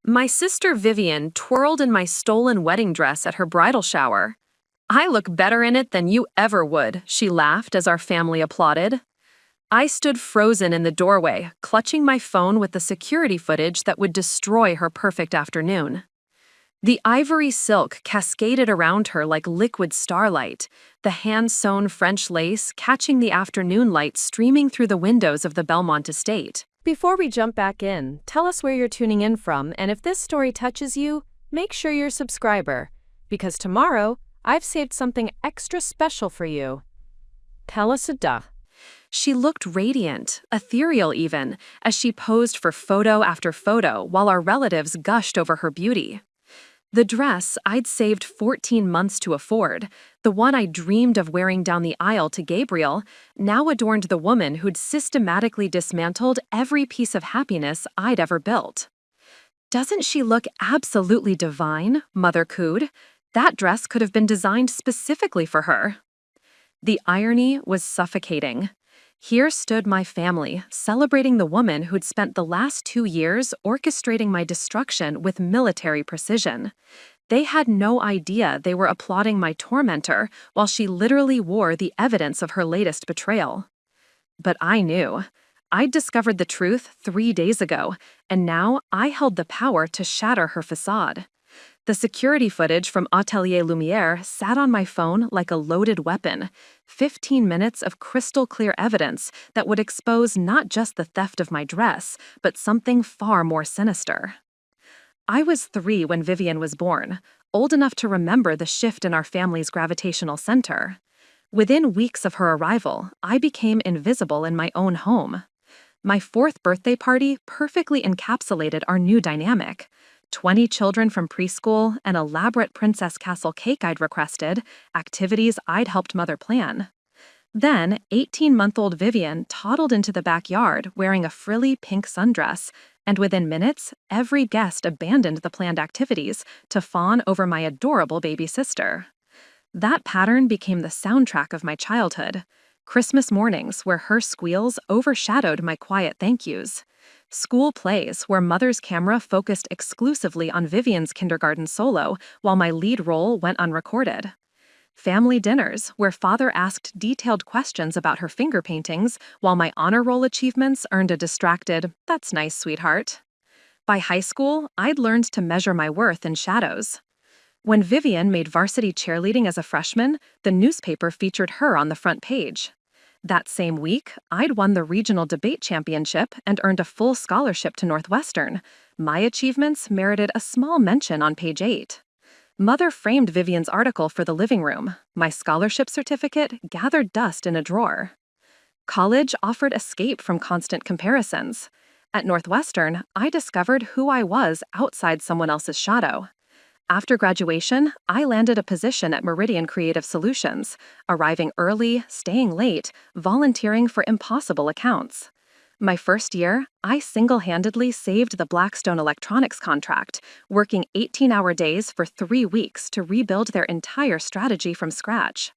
My sister Vivian twirled in my stolen wedding dress at her bridal shower. I look better in it than you ever would, she laughed as our family applauded. I stood frozen in the doorway, clutching my phone with the security footage that would destroy her perfect afternoon. The ivory silk cascaded around her like liquid starlight, the hand-sewn French lace catching the afternoon light streaming through the windows of the Belmont estate. Before we jump back in, tell us where you're tuning in from, and if this story touches you, make sure you're a subscriber, because tomorrow, I've saved something extra special for you. Tell us a duh. She looked radiant, ethereal even, as she posed for photo after photo while our relatives gushed over her beauty. The dress I'd saved 14 months to afford, the one I dreamed of wearing down the aisle to Gabriel, now adorned the woman who'd systematically dismantled every piece of happiness I'd ever built. "Doesn't she look absolutely divine?" Mother cooed. "That dress could have been designed specifically for her." The irony was suffocating. Here stood my family, celebrating the woman who'd spent the last 2 years orchestrating my destruction with military precision. They had no idea they were applauding my tormentor while she literally wore the evidence of her latest betrayal. But I knew. I'd discovered the truth 3 days ago, and now I held the power to shatter her facade. The security footage from Atelier Lumière sat on my phone like a loaded weapon, 15 minutes of crystal-clear evidence that would expose not just the theft of my dress, but something far more sinister. I was 3 when Vivian was born, old enough to remember the shift in our family's gravitational center. Within weeks of her arrival, I became invisible in my own home. My 4th birthday party perfectly encapsulated our new dynamic. 20 children from preschool, an elaborate Princess Castle cake I'd requested, activities I'd helped Mother plan. Then, 18-month-old Vivian toddled into the backyard wearing a frilly pink sundress, and within minutes, every guest abandoned the planned activities to fawn over my adorable baby sister. That pattern became the soundtrack of my childhood. Christmas mornings where her squeals overshadowed my quiet thank yous. School plays where Mother's camera focused exclusively on Vivian's kindergarten solo while my lead role went unrecorded. Family dinners where Father asked detailed questions about her finger paintings while my honor roll achievements earned a distracted, "That's nice, sweetheart." By high school, I'd learned to measure my worth in shadows. When Vivian made varsity cheerleading as a freshman, the newspaper featured her on the front page. That same week, I'd won the regional debate championship and earned a full scholarship to Northwestern. My achievements merited a small mention on page 8. Mother framed Vivian's article for the living room. My scholarship certificate gathered dust in a drawer. College offered escape from constant comparisons. At Northwestern, I discovered who I was outside someone else's shadow. After graduation, I landed a position at Meridian Creative Solutions, arriving early, staying late, volunteering for impossible accounts. My first year, I single-handedly saved the Blackstone Electronics contract, working 18-hour days for 3 weeks to rebuild their entire strategy from scratch.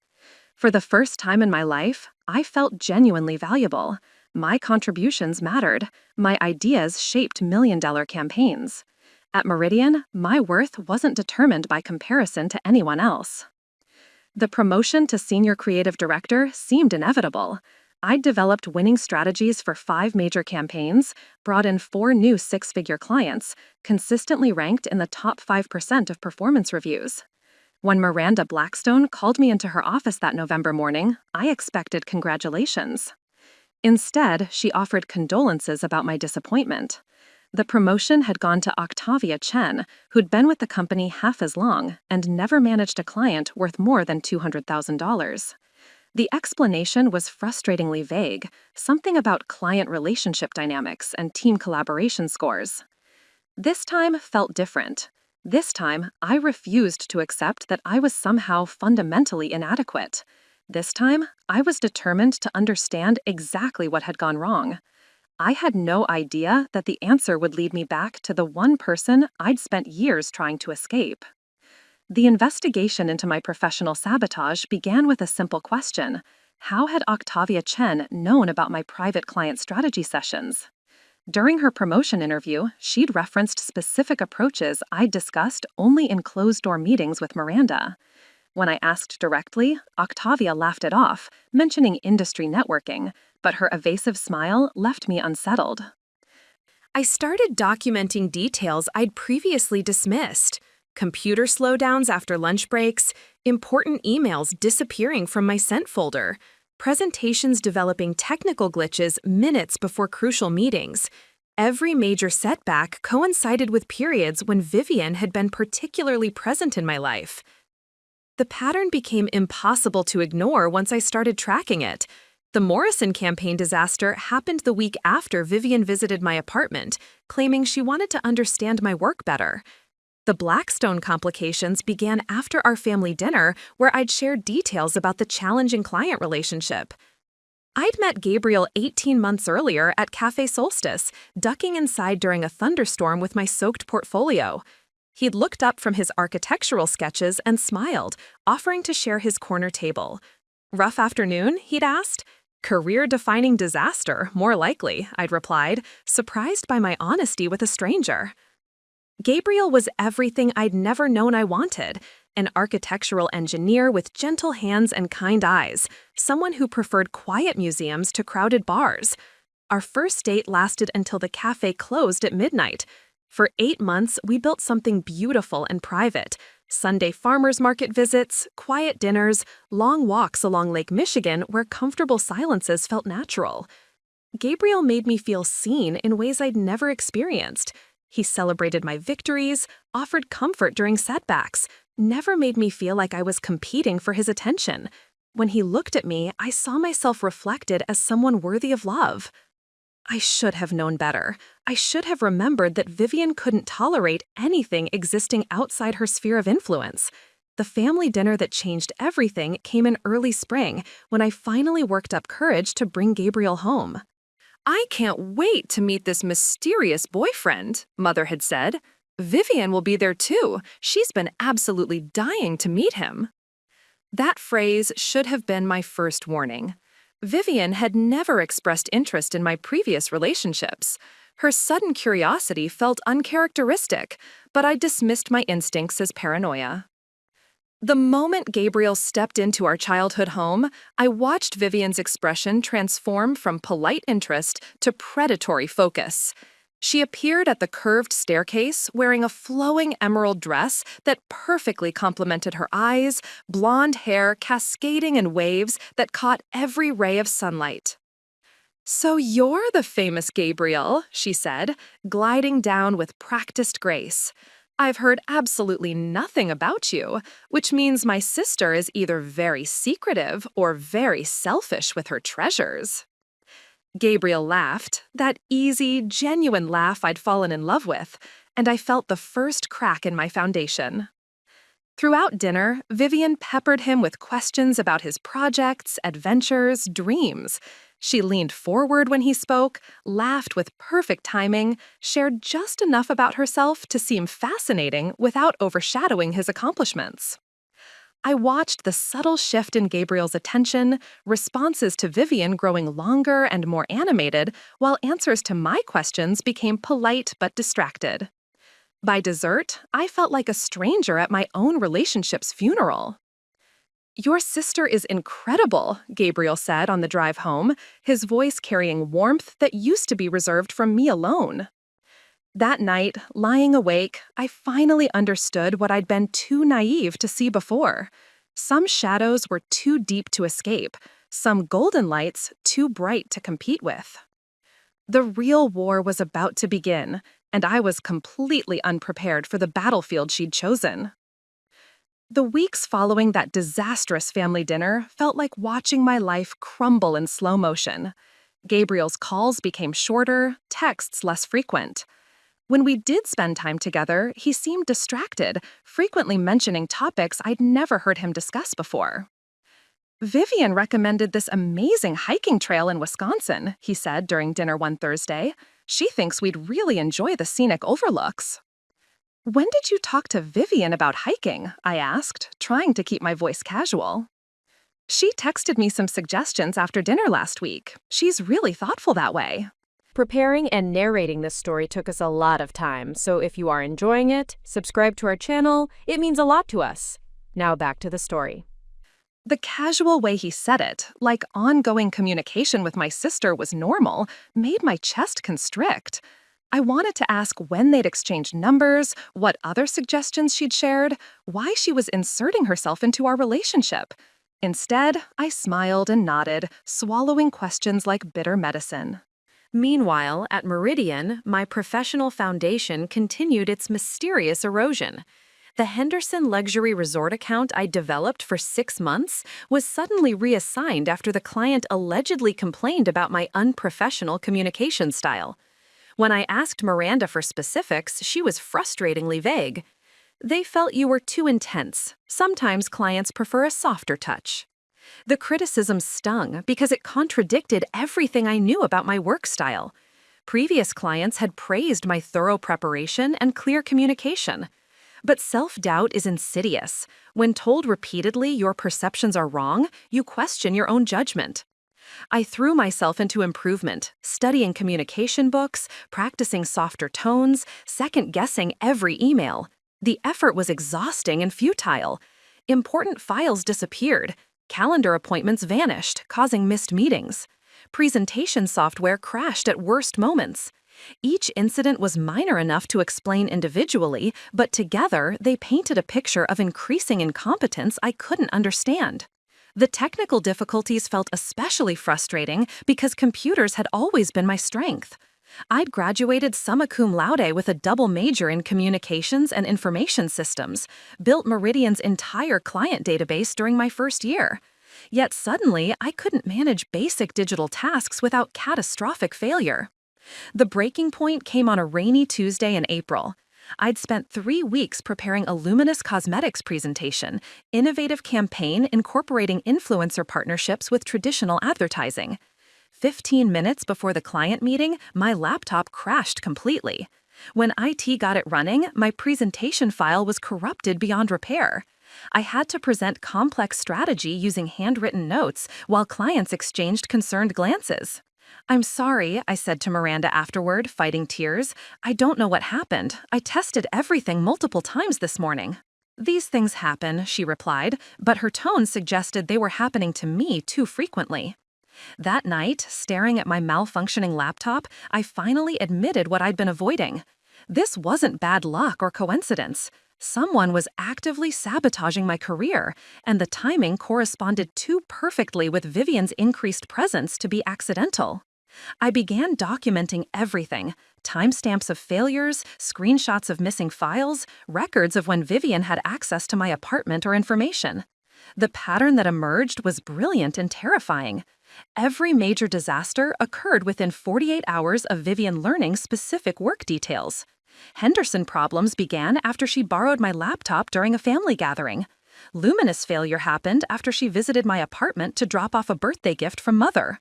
For the first time in my life, I felt genuinely valuable. My contributions mattered. My ideas shaped million-dollar campaigns. At Meridian, my worth wasn't determined by comparison to anyone else. The promotion to senior creative director seemed inevitable. I'd developed winning strategies for 5 major campaigns, brought in 4 new 6-figure clients, consistently ranked in the top 5% of performance reviews. When Miranda Blackstone called me into her office that November morning, I expected congratulations. Instead, she offered condolences about my disappointment. The promotion had gone to Octavia Chen, who'd been with the company half as long and never managed a client worth more than $200,000. The explanation was frustratingly vague, something about client relationship dynamics and team collaboration scores. This time felt different. This time, I refused to accept that I was somehow fundamentally inadequate. This time, I was determined to understand exactly what had gone wrong. I had no idea that the answer would lead me back to the one person I'd spent years trying to escape. The investigation into my professional sabotage began with a simple question: how had Octavia Chen known about my private client strategy sessions? During her promotion interview, she'd referenced specific approaches I'd discussed only in closed-door meetings with Miranda. When I asked directly, Octavia laughed it off, mentioning industry networking, but her evasive smile left me unsettled. I started documenting details I'd previously dismissed. Computer slowdowns after lunch breaks, important emails disappearing from my sent folder, presentations developing technical glitches minutes before crucial meetings. Every major setback coincided with periods when Vivian had been particularly present in my life. The pattern became impossible to ignore once I started tracking it. The Morrison campaign disaster happened the week after Vivian visited my apartment, claiming she wanted to understand my work better. The Blackstone complications began after our family dinner, where I'd shared details about the challenging client relationship. I'd met Gabriel 18 months earlier at Cafe Solstice, ducking inside during a thunderstorm with my soaked portfolio. He'd looked up from his architectural sketches and smiled, offering to share his corner table. "Rough afternoon?" he'd asked. "Career-defining disaster, more likely," I'd replied, surprised by my honesty with a stranger. Gabriel was everything I'd never known I wanted, an architectural engineer with gentle hands and kind eyes, someone who preferred quiet museums to crowded bars. Our first date lasted until the cafe closed at midnight. For 8 months, we built something beautiful and private. Sunday farmers market visits, quiet dinners, long walks along Lake Michigan where comfortable silences felt natural. Gabriel made me feel seen in ways I'd never experienced. He celebrated my victories, offered comfort during setbacks, never made me feel like I was competing for his attention. When he looked at me, I saw myself reflected as someone worthy of love. I should have known better. I should have remembered that Vivian couldn't tolerate anything existing outside her sphere of influence. The family dinner that changed everything came in early spring, when I finally worked up courage to bring Gabriel home. "I can't wait to meet this mysterious boyfriend," Mother had said. "Vivian will be there too. She's been absolutely dying to meet him." That phrase should have been my first warning. Vivian had never expressed interest in my previous relationships. Her sudden curiosity felt uncharacteristic, but I dismissed my instincts as paranoia. The moment Gabriel stepped into our childhood home, I watched Vivian's expression transform from polite interest to predatory focus. She appeared at the curved staircase wearing a flowing emerald dress that perfectly complemented her eyes, blonde hair cascading in waves that caught every ray of sunlight. "So you're the famous Gabriel," she said, gliding down with practiced grace. "I've heard absolutely nothing about you, which means my sister is either very secretive or very selfish with her treasures." Gabriel laughed, that easy, genuine laugh I'd fallen in love with, and I felt the first crack in my foundation. Throughout dinner, Vivian peppered him with questions about his projects, adventures, dreams. She leaned forward when he spoke, laughed with perfect timing, shared just enough about herself to seem fascinating without overshadowing his accomplishments. I watched the subtle shift in Gabriel's attention, responses to Vivian growing longer and more animated, while answers to my questions became polite but distracted. By dessert, I felt like a stranger at my own relationship's funeral. "Your sister is incredible," Gabriel said on the drive home, his voice carrying warmth that used to be reserved for me alone. That night, lying awake, I finally understood what I'd been too naive to see before. Some shadows were too deep to escape, some golden lights too bright to compete with. The real war was about to begin, and I was completely unprepared for the battlefield she'd chosen. The weeks following that disastrous family dinner felt like watching my life crumble in slow motion. Gabriel's calls became shorter, texts less frequent. When we did spend time together, he seemed distracted, frequently mentioning topics I'd never heard him discuss before. "Vivian recommended this amazing hiking trail in Wisconsin," he said during dinner one Thursday. "She thinks we'd really enjoy the scenic overlooks." "When did you talk to Vivian about hiking?" I asked, trying to keep my voice casual. "She texted me some suggestions after dinner last week. She's really thoughtful that way." Preparing and narrating this story took us a lot of time, so if you are enjoying it, subscribe to our channel. It means a lot to us. Now back to the story. The casual way he said it, like ongoing communication with my sister was normal, made my chest constrict. I wanted to ask when they'd exchanged numbers, what other suggestions she'd shared, why she was inserting herself into our relationship. Instead, I smiled and nodded, swallowing questions like bitter medicine. Meanwhile, at Meridian, my professional foundation continued its mysterious erosion. The Henderson Luxury Resort account I developed for 6 months was suddenly reassigned after the client allegedly complained about my unprofessional communication style. When I asked Miranda for specifics, she was frustratingly vague. They felt you were too intense. Sometimes clients prefer a softer touch. The criticism stung because it contradicted everything I knew about my work style. Previous clients had praised my thorough preparation and clear communication. But self-doubt is insidious. When told repeatedly your perceptions are wrong, you question your own judgment. I threw myself into improvement, studying communication books, practicing softer tones, second-guessing every email. The effort was exhausting and futile. Important files disappeared. Calendar appointments vanished, causing missed meetings. Presentation software crashed at worst moments. Each incident was minor enough to explain individually, but together they painted a picture of increasing incompetence I couldn't understand. The technical difficulties felt especially frustrating because computers had always been my strength. I'd graduated summa cum laude with a double major in communications and information systems, built Meridian's entire client database during my first year. Yet suddenly, I couldn't manage basic digital tasks without catastrophic failure. The breaking point came on a rainy Tuesday in April. I'd spent 3 weeks preparing a Luminous Cosmetics presentation, innovative campaign incorporating influencer partnerships with traditional advertising. 15 minutes before the client meeting, my laptop crashed completely. When IT got it running, my presentation file was corrupted beyond repair. I had to present complex strategy using handwritten notes while clients exchanged concerned glances. "I'm sorry," I said to Miranda afterward, fighting tears. "I don't know what happened. I tested everything multiple times this morning." "These things happen," she replied, but her tone suggested they were happening to me too frequently. That night, staring at my malfunctioning laptop, I finally admitted what I'd been avoiding. This wasn't bad luck or coincidence. Someone was actively sabotaging my career, and the timing corresponded too perfectly with Vivian's increased presence to be accidental. I began documenting everything: timestamps of failures, screenshots of missing files, records of when Vivian had access to my apartment or information. The pattern that emerged was brilliant and terrifying. Every major disaster occurred within 48 hours of Vivian learning specific work details. Henderson problems began after she borrowed my laptop during a family gathering. Luminous failure happened after she visited my apartment to drop off a birthday gift from Mother.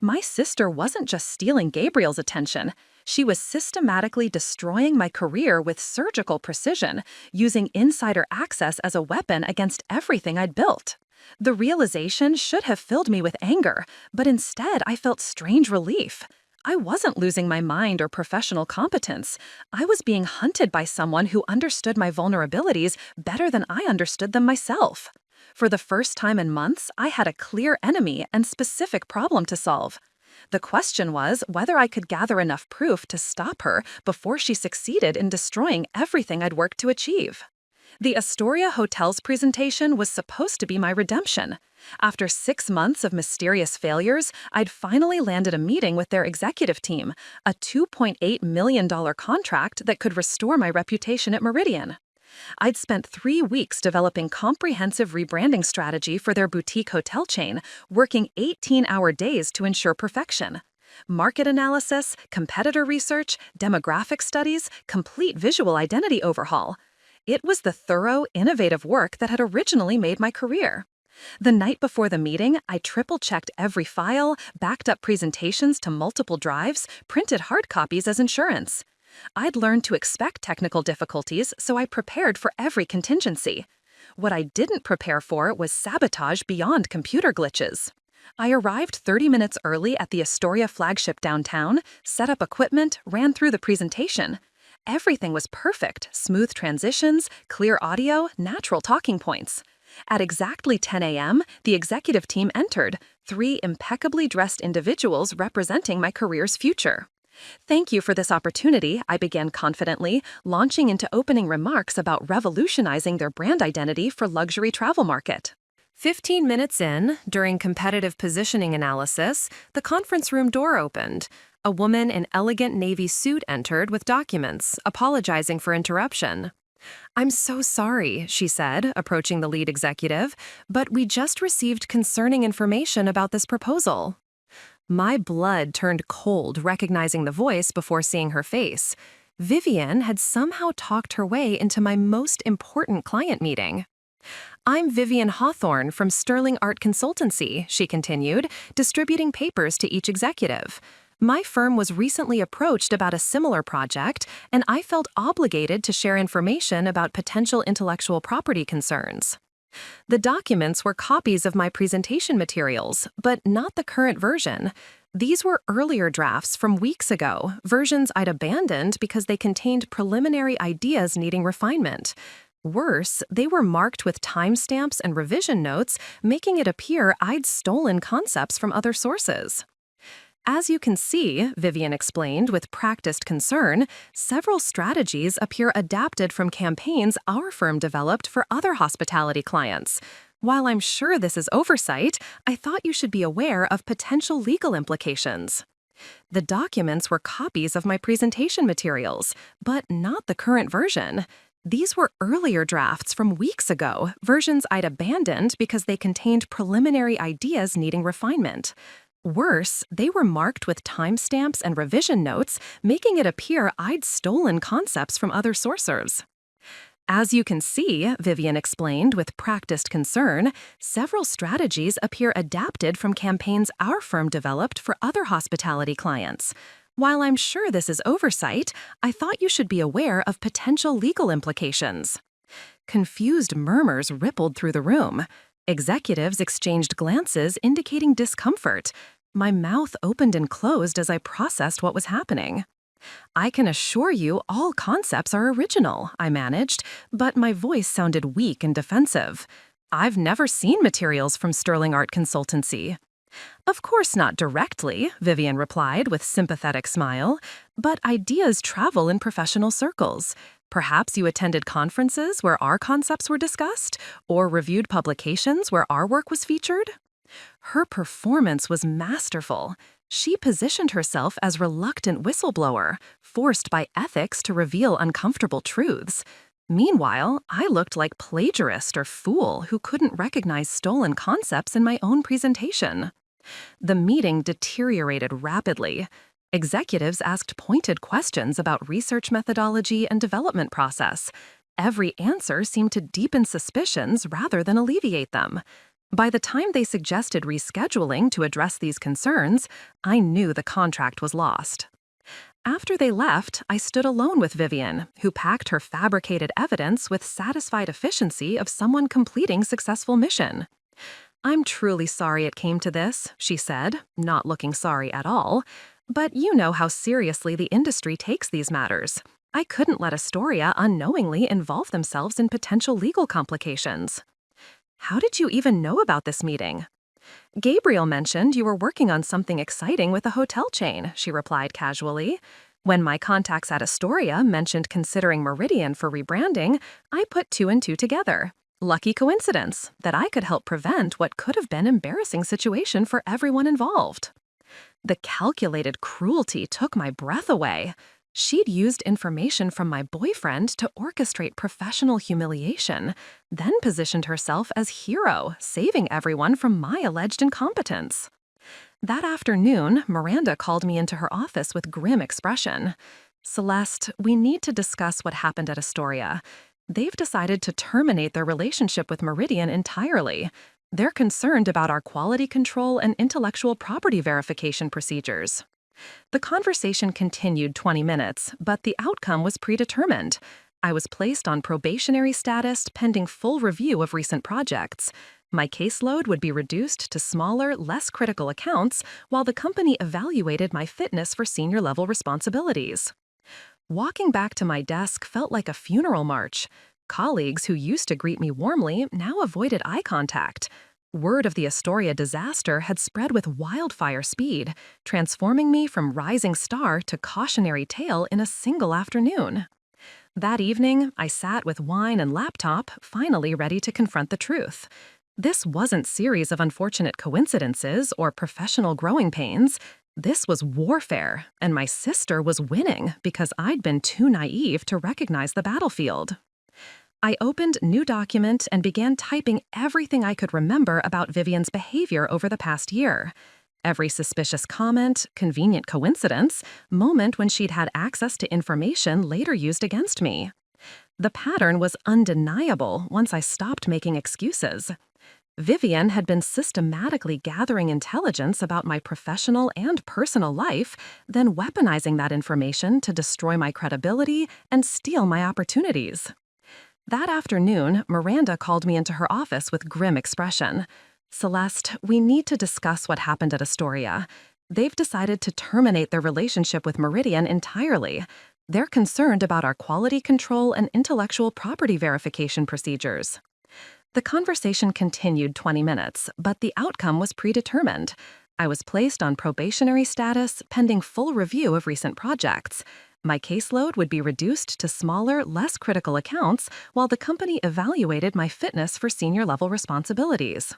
My sister wasn't just stealing Gabriel's attention. She was systematically destroying my career with surgical precision, using insider access as a weapon against everything I'd built. The realization should have filled me with anger, but instead I felt strange relief. I wasn't losing my mind or professional competence. I was being hunted by someone who understood my vulnerabilities better than I understood them myself. For the first time in months, I had a clear enemy and specific problem to solve. The question was whether I could gather enough proof to stop her before she succeeded in destroying everything I'd worked to achieve. The Astoria Hotel's presentation was supposed to be my redemption. After 6 months of mysterious failures, I'd finally landed a meeting with their executive team, a $2.8 million contract that could restore my reputation at Meridian. I'd spent 3 weeks developing comprehensive rebranding strategy for their boutique hotel chain, working 18-hour days to ensure perfection. Market analysis, competitor research, demographic studies, complete visual identity overhaul. It was the thorough, innovative work that had originally made my career. The night before the meeting, I triple-checked every file, backed up presentations to multiple drives, printed hard copies as insurance. I'd learned to expect technical difficulties, so I prepared for every contingency. What I didn't prepare for was sabotage beyond computer glitches. I arrived 30 minutes early at the Astoria flagship downtown, set up equipment, ran through the presentation. Everything was perfect: smooth transitions, clear audio, natural talking points. At exactly 10 a.m., the executive team entered, 3 impeccably dressed individuals representing my career's future. "Thank you for this opportunity," I began confidently, launching into opening remarks about revolutionizing their brand identity for luxury travel market. 15 minutes in, during competitive positioning analysis, the conference room door opened. A woman in elegant navy suit entered with documents, apologizing for interruption. "I'm so sorry," she said, approaching the lead executive, "but we just received concerning information about this proposal." My blood turned cold recognizing the voice before seeing her face. Vivian had somehow talked her way into my most important client meeting. "I'm Vivian Hawthorne from Sterling Art Consultancy," she continued, distributing papers to each executive. "My firm was recently approached about a similar project, and I felt obligated to share information about potential intellectual property concerns." The documents were copies of my presentation materials, but not the current version. These were earlier drafts from weeks ago, versions I'd abandoned because they contained preliminary ideas needing refinement. Worse, they were marked with timestamps and revision notes, making it appear I'd stolen concepts from other sources. "As you can see," Vivian explained with practiced concern, "several strategies appear adapted from campaigns our firm developed for other hospitality clients. While I'm sure this is oversight, I thought you should be aware of potential legal implications." The documents were copies of my presentation materials, but not the current version. These were earlier drafts from weeks ago, versions I'd abandoned because they contained preliminary ideas needing refinement. Worse, they were marked with timestamps and revision notes, making it appear I'd stolen concepts from other sources. "As you can see," Vivian explained with practiced concern, "several strategies appear adapted from campaigns our firm developed for other hospitality clients. While I'm sure this is oversight, I thought you should be aware of potential legal implications." Confused murmurs rippled through the room. Executives exchanged glances indicating discomfort. My mouth opened and closed as I processed what was happening. "I can assure you all concepts are original," I managed, but my voice sounded weak and defensive. "I've never seen materials from Sterling Art Consultancy." "Of course not directly," Vivian replied with sympathetic smile, "but ideas travel in professional circles. Perhaps you attended conferences where our concepts were discussed, or reviewed publications where our work was featured?" Her performance was masterful. She positioned herself as reluctant whistleblower, forced by ethics to reveal uncomfortable truths. Meanwhile, I looked like plagiarist or fool who couldn't recognize stolen concepts in my own presentation. The meeting deteriorated rapidly. Executives asked pointed questions about research methodology and development process. Every answer seemed to deepen suspicions rather than alleviate them. By the time they suggested rescheduling to address these concerns, I knew the contract was lost. After they left, I stood alone with Vivian, who packed her fabricated evidence with satisfied efficiency of someone completing successful mission. "I'm truly sorry it came to this," she said, not looking sorry at all. "But you know how seriously the industry takes these matters. I couldn't let Astoria unknowingly involve themselves in potential legal complications." "How did you even know about this meeting?" "Gabriel mentioned you were working on something exciting with a hotel chain," she replied casually. "When my contacts at Astoria mentioned considering Meridian for rebranding, I put 2 and 2 together. Lucky coincidence that I could help prevent what could have been an embarrassing situation for everyone involved." The calculated cruelty took my breath away. She'd used information from my boyfriend to orchestrate professional humiliation, then positioned herself as hero, saving everyone from my alleged incompetence. That afternoon, Miranda called me into her office with grim expression. "Celeste, we need to discuss what happened at Astoria. They've decided to terminate their relationship with Meridian entirely. They're concerned about our quality control and intellectual property verification procedures." The conversation continued 20 minutes, but the outcome was predetermined. I was placed on probationary status pending full review of recent projects. My caseload would be reduced to smaller, less critical accounts while the company evaluated my fitness for senior-level responsibilities. Walking back to my desk felt like a funeral march. Colleagues who used to greet me warmly now avoided eye contact. Word of the Astoria disaster had spread with wildfire speed, transforming me from rising star to cautionary tale in a single afternoon. That evening, I sat with wine and laptop, finally ready to confront the truth. This wasn't a series of unfortunate coincidences or professional growing pains. This was warfare, and my sister was winning because I'd been too naive to recognize the battlefield. I opened New Document and began typing everything I could remember about Vivian's behavior over the past year. Every suspicious comment, convenient coincidence, moment when she'd had access to information later used against me. The pattern was undeniable once I stopped making excuses. Vivian had been systematically gathering intelligence about my professional and personal life, then weaponizing that information to destroy my credibility and steal my opportunities. That afternoon, Miranda called me into her office with grim expression. "Celeste, we need to discuss what happened at Astoria. They've decided to terminate their relationship with Meridian entirely. They're concerned about our quality control and intellectual property verification procedures." The conversation continued 20 minutes, but the outcome was predetermined. I was placed on probationary status pending full review of recent projects. My caseload would be reduced to smaller, less critical accounts while the company evaluated my fitness for senior-level responsibilities.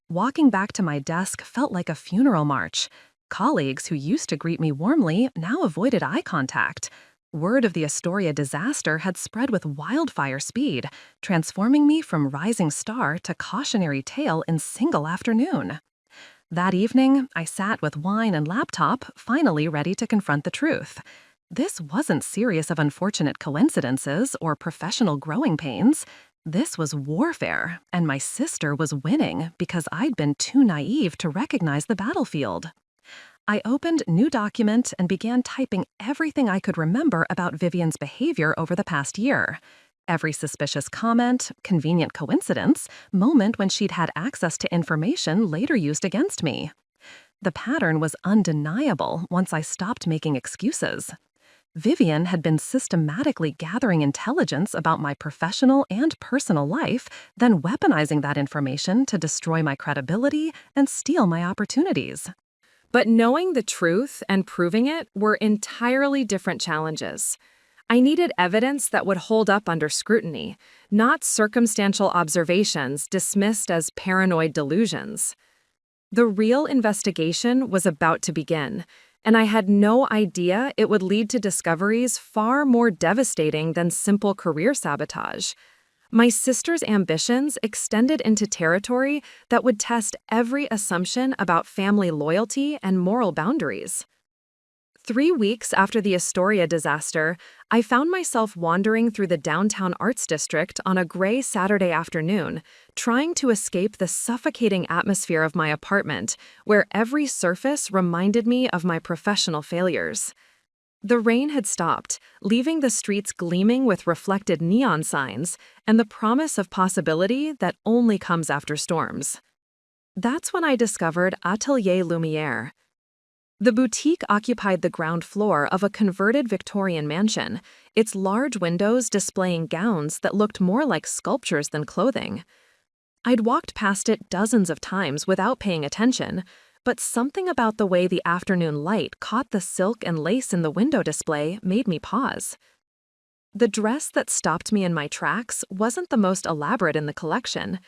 Walking back to my desk felt like a funeral march. Colleagues who used to greet me warmly now avoided eye contact. Word of the Astoria disaster had spread with wildfire speed, transforming me from rising star to cautionary tale in single afternoon. That evening, I sat with wine and laptop, finally ready to confront the truth. This wasn't a series of unfortunate coincidences or professional growing pains. This was warfare, and my sister was winning because I'd been too naive to recognize the battlefield. I opened New Document and began typing everything I could remember about Vivian's behavior over the past year. Every suspicious comment, convenient coincidence, moment when she'd had access to information later used against me. The pattern was undeniable once I stopped making excuses. Vivian had been systematically gathering intelligence about my professional and personal life, then weaponizing that information to destroy my credibility and steal my opportunities. But knowing the truth and proving it were entirely different challenges. I needed evidence that would hold up under scrutiny, not circumstantial observations dismissed as paranoid delusions. The real investigation was about to begin, and I had no idea it would lead to discoveries far more devastating than simple career sabotage. My sister's ambitions extended into territory that would test every assumption about family loyalty and moral boundaries. 3 weeks after the Astoria disaster, I found myself wandering through the downtown arts district on a gray Saturday afternoon, trying to escape the suffocating atmosphere of my apartment, where every surface reminded me of my professional failures. The rain had stopped, leaving the streets gleaming with reflected neon signs and the promise of possibility that only comes after storms. That's when I discovered Atelier Lumière. The boutique occupied the ground floor of a converted Victorian mansion, its large windows displaying gowns that looked more like sculptures than clothing. I'd walked past it dozens of times without paying attention, but something about the way the afternoon light caught the silk and lace in the window display made me pause. The dress that stopped me in my tracks wasn't the most elaborate in the collection.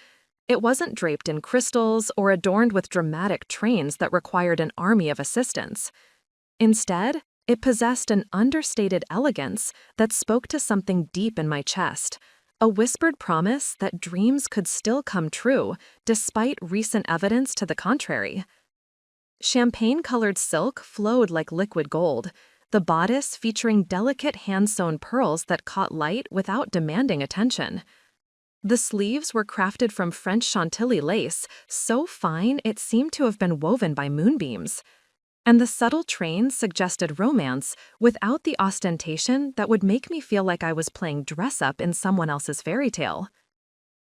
It wasn't draped in crystals or adorned with dramatic trains that required an army of assistants. Instead, it possessed an understated elegance that spoke to something deep in my chest, a whispered promise that dreams could still come true despite recent evidence to the contrary. Champagne-colored silk flowed like liquid gold, the bodice featuring delicate hand-sewn pearls that caught light without demanding attention. The sleeves were crafted from French Chantilly lace, so fine it seemed to have been woven by moonbeams. And the subtle trains suggested romance without the ostentation that would make me feel like I was playing dress-up in someone else's fairy tale.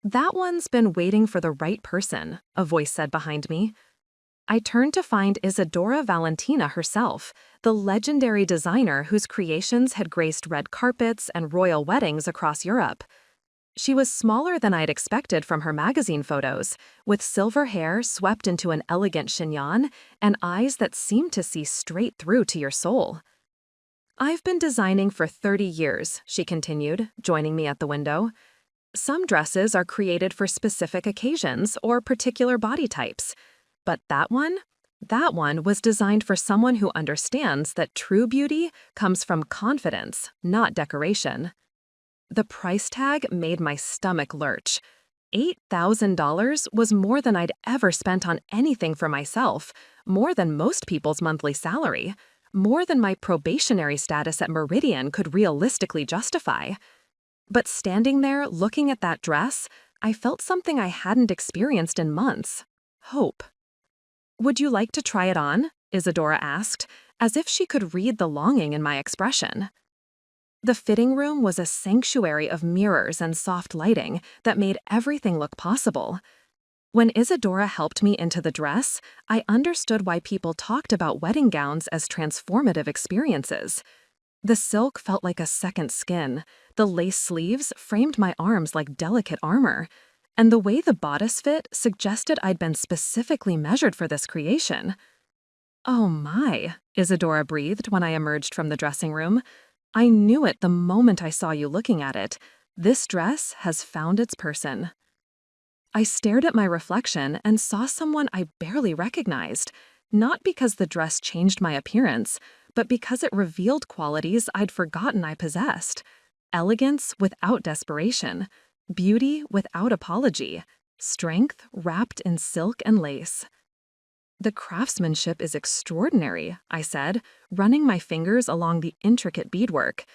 That one's been waiting for the right person, a voice said behind me. I turned to find Isadora Valentina herself, the legendary designer whose creations had graced red carpets and royal weddings across Europe. She was smaller than I'd expected from her magazine photos, with silver hair swept into an elegant chignon and eyes that seemed to see straight through to your soul. I've been designing for 30 years, she continued, joining me at the window. Some dresses are created for specific occasions or particular body types. But that one was designed for someone who understands that true beauty comes from confidence, not decoration. The price tag made my stomach lurch. $8,000 was more than I'd ever spent on anything for myself, more than most people's monthly salary, more than my probationary status at Meridian could realistically justify. But standing there looking at that dress, I felt something I hadn't experienced in months: hope. "Would you like to try it on?" Isadora asked, as if she could read the longing in my expression. The fitting room was a sanctuary of mirrors and soft lighting that made everything look possible. When Isadora helped me into the dress, I understood why people talked about wedding gowns as transformative experiences. The silk felt like a second skin, the lace sleeves framed my arms like delicate armor, and the way the bodice fit suggested I'd been specifically measured for this creation. "Oh my," Isadora breathed when I emerged from the dressing room. "I knew it the moment I saw you looking at it. This dress has found its person." I stared at my reflection and saw someone I barely recognized, not because the dress changed my appearance, but because it revealed qualities I'd forgotten I possessed: elegance without desperation, beauty without apology, strength wrapped in silk and lace. "The craftsmanship is extraordinary," I said, running my fingers along the intricate beadwork.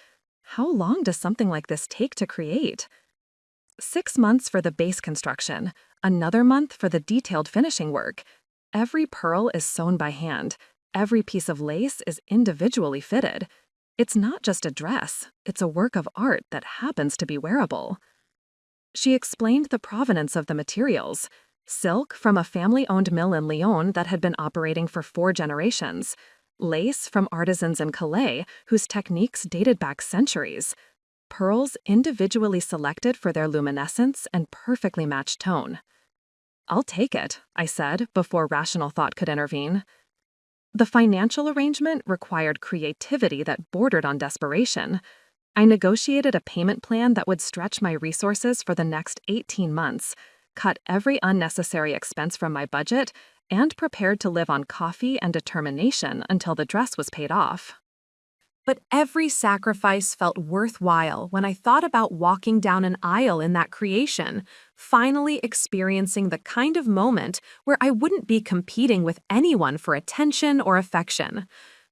"How long does something like this take to create?" 6 months for the base construction, another month for the detailed finishing work. Every pearl is sewn by hand. Every piece of lace is individually fitted. It's not just a dress, it's a work of art that happens to be wearable. She explained the provenance of the materials: silk from a family-owned mill in Lyon that had been operating for 4 generations, lace from artisans in Calais whose techniques dated back centuries, pearls individually selected for their luminescence and perfectly matched tone. "I'll take it," I said before rational thought could intervene. The financial arrangement required creativity that bordered on desperation. I negotiated a payment plan that would stretch my resources for the next 18 months, cut every unnecessary expense from my budget, and prepared to live on coffee and determination until the dress was paid off. But every sacrifice felt worthwhile when I thought about walking down an aisle in that creation, finally experiencing the kind of moment where I wouldn't be competing with anyone for attention or affection.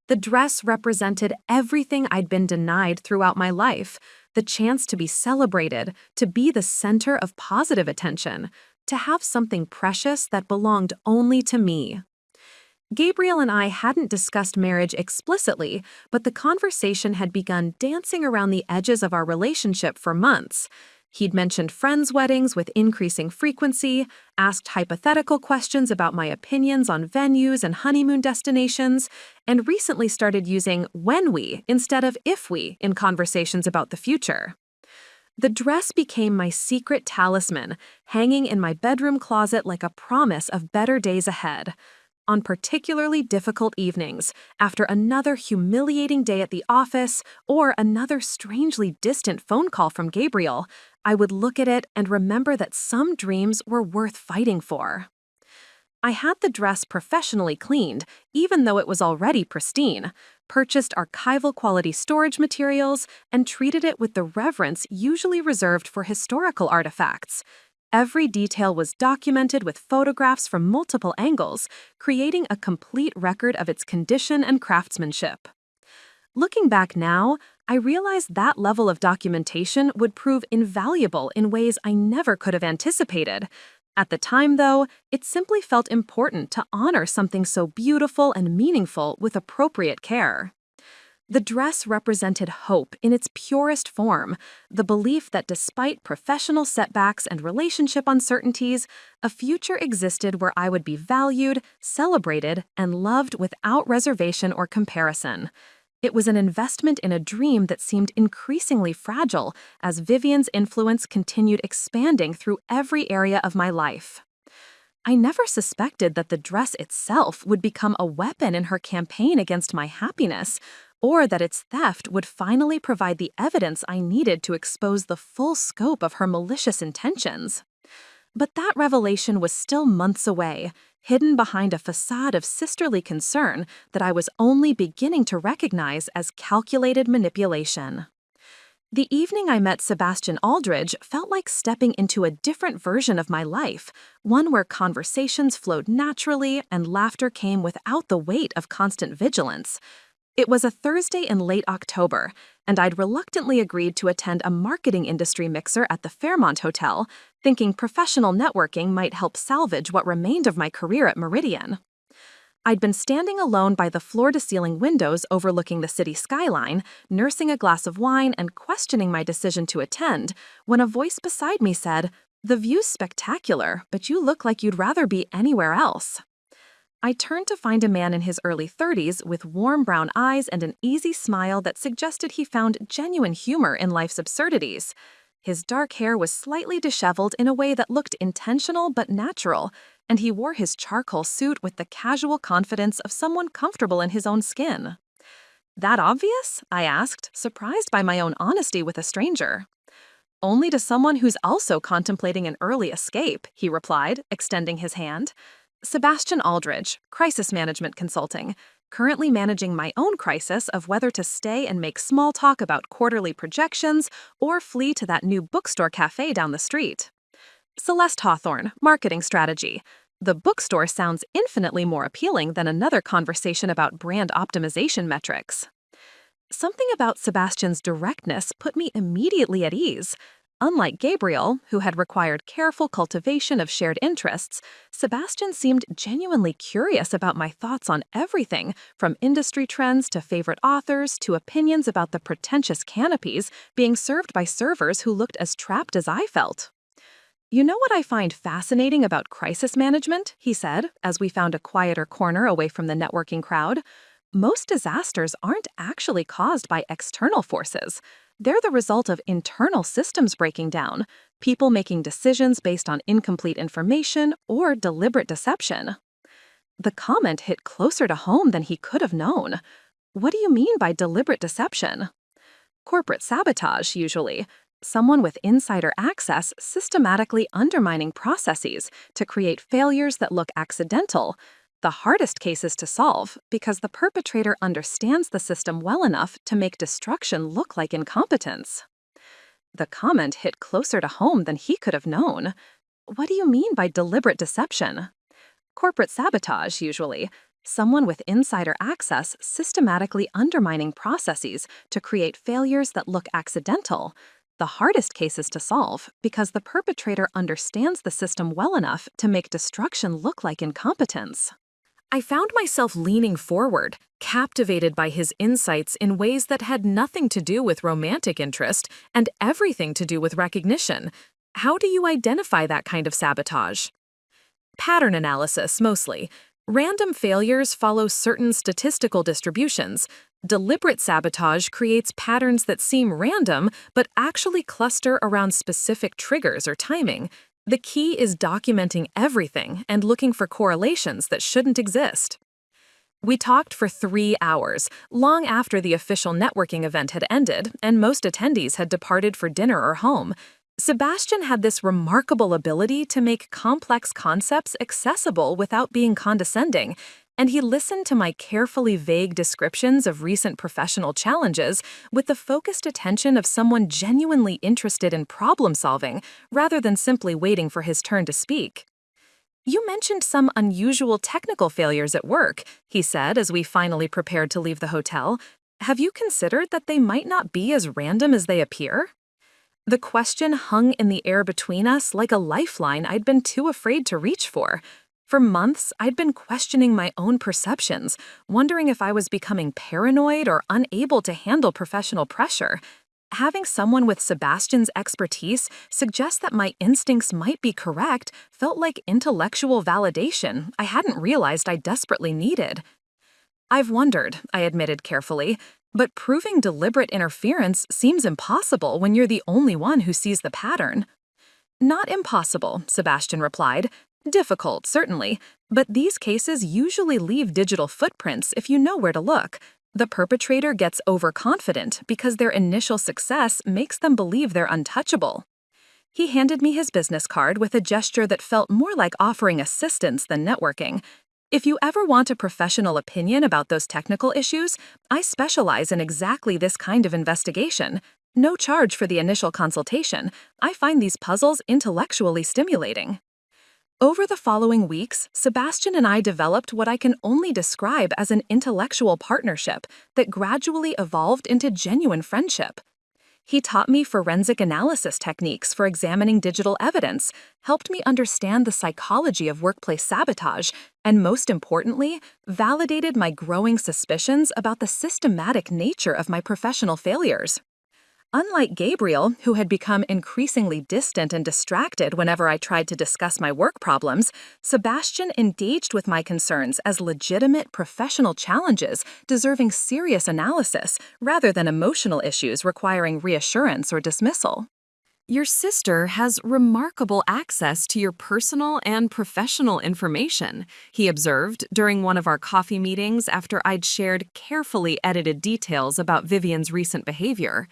The dress represented everything I'd been denied throughout my life: the chance to be celebrated, to be the center of positive attention, to have something precious that belonged only to me. Gabriel and I hadn't discussed marriage explicitly, but the conversation had begun dancing around the edges of our relationship for months. He'd mentioned friends' weddings with increasing frequency, asked hypothetical questions about my opinions on venues and honeymoon destinations, and recently started using "when we" instead of "if we" in conversations about the future. The dress became my secret talisman, hanging in my bedroom closet like a promise of better days ahead. On particularly difficult evenings, after another humiliating day at the office or another strangely distant phone call from Gabriel, I would look at it and remember that some dreams were worth fighting for. I had the dress professionally cleaned, even though it was already pristine, purchased archival quality storage materials, and treated it with the reverence usually reserved for historical artifacts. Every detail was documented with photographs from multiple angles, creating a complete record of its condition and craftsmanship. Looking back now, I realize that level of documentation would prove invaluable in ways I never could have anticipated. At the time, though, it simply felt important to honor something so beautiful and meaningful with appropriate care. The dress represented hope in its purest form, the belief that despite professional setbacks and relationship uncertainties, a future existed where I would be valued, celebrated, and loved without reservation or comparison. It was an investment in a dream that seemed increasingly fragile as Vivian's influence continued expanding through every area of my life. I never suspected that the dress itself would become a weapon in her campaign against my happiness, or that its theft would finally provide the evidence I needed to expose the full scope of her malicious intentions. But that revelation was still months away, hidden behind a facade of sisterly concern that I was only beginning to recognize as calculated manipulation. The evening I met Sebastian Aldridge felt like stepping into a different version of my life, one where conversations flowed naturally and laughter came without the weight of constant vigilance. It was a Thursday in late October, and I'd reluctantly agreed to attend a marketing industry mixer at the Fairmont Hotel, thinking professional networking might help salvage what remained of my career at Meridian. I'd been standing alone by the floor-to-ceiling windows overlooking the city skyline, nursing a glass of wine and questioning my decision to attend, when a voice beside me said, "The view's spectacular, but you look like you'd rather be anywhere else." I turned to find a man in his early 30s with warm brown eyes and an easy smile that suggested he found genuine humor in life's absurdities. His dark hair was slightly disheveled in a way that looked intentional but natural, and he wore his charcoal suit with the casual confidence of someone comfortable in his own skin. "That obvious?" I asked, surprised by my own honesty with a stranger. "Only to someone who's also contemplating an early escape," he replied, extending his hand. "Sebastian Aldridge, Crisis Management Consulting, currently managing my own crisis of whether to stay and make small talk about quarterly projections or flee to that new bookstore cafe down the street." Celeste Hawthorne, Marketing Strategy. The bookstore sounds infinitely more appealing than another conversation about brand optimization metrics. Something about Sebastian's directness put me immediately at ease. Unlike Gabriel, who had required careful cultivation of shared interests, Sebastian seemed genuinely curious about my thoughts on everything, from industry trends to favorite authors to opinions about the pretentious canopies being served by servers who looked as trapped as I felt. "You know what I find fascinating about crisis management?" he said, as we found a quieter corner away from the networking crowd. "Most disasters aren't actually caused by external forces. They're the result of internal systems breaking down, people making decisions based on incomplete information or deliberate deception." The comment hit closer to home than he could have known. "What do you mean by deliberate deception?" "Corporate sabotage, usually. Someone with insider access systematically undermining processes to create failures that look accidental. The hardest cases to solve because the perpetrator understands the system well enough to make destruction look like incompetence." The comment hit closer to home than he could have known. "What do you mean by deliberate deception?" "Corporate sabotage, usually. Someone with insider access systematically undermining processes to create failures that look accidental. The hardest cases to solve because the perpetrator understands the system well enough to make destruction look like incompetence." I found myself leaning forward, captivated by his insights in ways that had nothing to do with romantic interest and everything to do with recognition. How do you identify that kind of sabotage? Pattern analysis, mostly. Random failures follow certain statistical distributions. Deliberate sabotage creates patterns that seem random but actually cluster around specific triggers or timing. The key is documenting everything and looking for correlations that shouldn't exist. We talked for 3 hours, long after the official networking event had ended and most attendees had departed for dinner or home. Sebastian had this remarkable ability to make complex concepts accessible without being condescending, and he listened to my carefully vague descriptions of recent professional challenges with the focused attention of someone genuinely interested in problem-solving rather than simply waiting for his turn to speak. "You mentioned some unusual technical failures at work," he said as we finally prepared to leave the hotel. "Have you considered that they might not be as random as they appear?" The question hung in the air between us like a lifeline I'd been too afraid to reach for. For months, I'd been questioning my own perceptions, wondering if I was becoming paranoid or unable to handle professional pressure. Having someone with Sebastian's expertise suggest that my instincts might be correct felt like intellectual validation I hadn't realized I desperately needed. I've wondered, I admitted carefully, but proving deliberate interference seems impossible when you're the only one who sees the pattern. Not impossible, Sebastian replied. Difficult, certainly, but these cases usually leave digital footprints if you know where to look. The perpetrator gets overconfident because their initial success makes them believe they're untouchable. He handed me his business card with a gesture that felt more like offering assistance than networking. If you ever want a professional opinion about those technical issues, I specialize in exactly this kind of investigation. No charge for the initial consultation. I find these puzzles intellectually stimulating. Over the following weeks, Sebastian and I developed what I can only describe as an intellectual partnership that gradually evolved into genuine friendship. He taught me forensic analysis techniques for examining digital evidence, helped me understand the psychology of workplace sabotage, and most importantly, validated my growing suspicions about the systematic nature of my professional failures. Unlike Gabriel, who had become increasingly distant and distracted whenever I tried to discuss my work problems, Sebastian engaged with my concerns as legitimate professional challenges deserving serious analysis rather than emotional issues requiring reassurance or dismissal. Your sister has remarkable access to your personal and professional information, he observed during one of our coffee meetings after I'd shared carefully edited details about Vivian's recent behavior.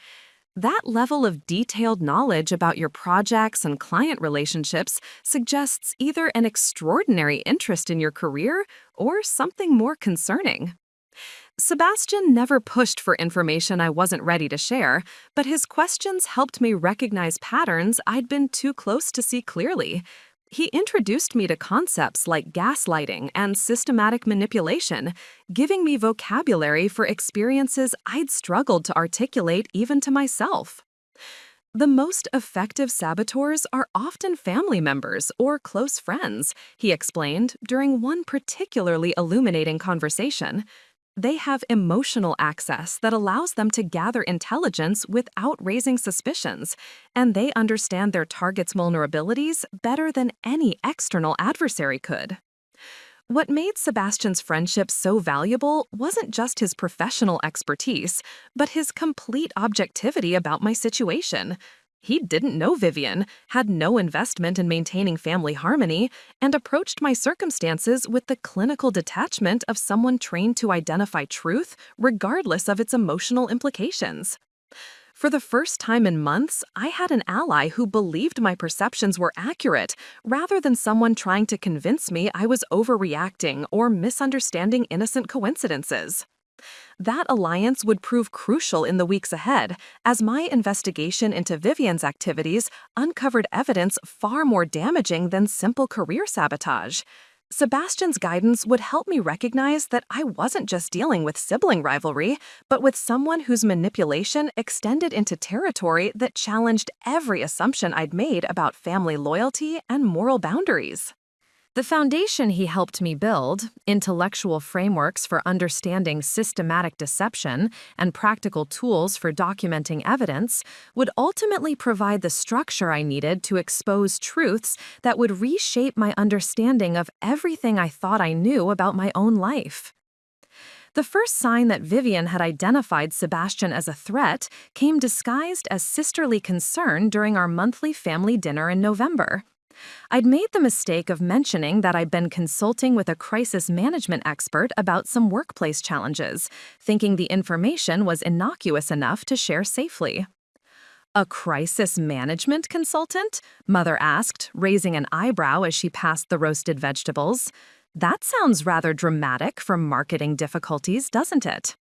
That level of detailed knowledge about your projects and client relationships suggests either an extraordinary interest in your career or something more concerning. Sebastian never pushed for information I wasn't ready to share, but his questions helped me recognize patterns I'd been too close to see clearly. He introduced me to concepts like gaslighting and systematic manipulation, giving me vocabulary for experiences I'd struggled to articulate even to myself. The most effective saboteurs are often family members or close friends, he explained during one particularly illuminating conversation. They have emotional access that allows them to gather intelligence without raising suspicions, and they understand their target's vulnerabilities better than any external adversary could. What made Sebastian's friendship so valuable wasn't just his professional expertise, but his complete objectivity about my situation. He didn't know Vivian, had no investment in maintaining family harmony, and approached my circumstances with the clinical detachment of someone trained to identify truth, regardless of its emotional implications. For the first time in months, I had an ally who believed my perceptions were accurate, rather than someone trying to convince me I was overreacting or misunderstanding innocent coincidences. That alliance would prove crucial in the weeks ahead, as my investigation into Vivian's activities uncovered evidence far more damaging than simple career sabotage. Sebastian's guidance would help me recognize that I wasn't just dealing with sibling rivalry, but with someone whose manipulation extended into territory that challenged every assumption I'd made about family loyalty and moral boundaries. The foundation he helped me build, intellectual frameworks for understanding systematic deception and practical tools for documenting evidence, would ultimately provide the structure I needed to expose truths that would reshape my understanding of everything I thought I knew about my own life. The first sign that Vivian had identified Sebastian as a threat came disguised as sisterly concern during our monthly family dinner in November. I'd made the mistake of mentioning that I'd been consulting with a crisis management expert about some workplace challenges, thinking the information was innocuous enough to share safely. "A crisis management consultant?" Mother asked, raising an eyebrow as she passed the roasted vegetables. "That sounds rather dramatic for marketing difficulties, doesn't it?"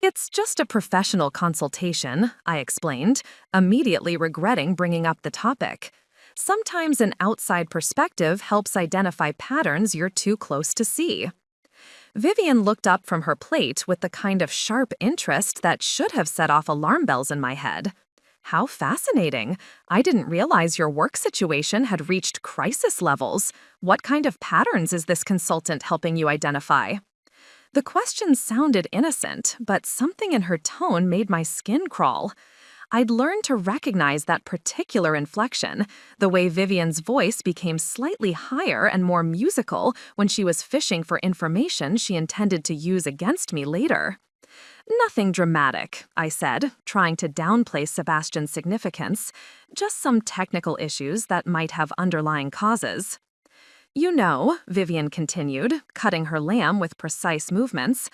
"It's just a professional consultation," I explained, immediately regretting bringing up the topic. Sometimes an outside perspective helps identify patterns you're too close to see. Vivian looked up from her plate with the kind of sharp interest that should have set off alarm bells in my head. How fascinating. I didn't realize your work situation had reached crisis levels. What kind of patterns is this consultant helping you identify? The question sounded innocent, but something in her tone made my skin crawl. I'd learned to recognize that particular inflection, the way Vivian's voice became slightly higher and more musical when she was fishing for information she intended to use against me later. Nothing dramatic, I said, trying to downplay Sebastian's significance, just some technical issues that might have underlying causes. You know, Vivian continued, cutting her lamb with precise movements,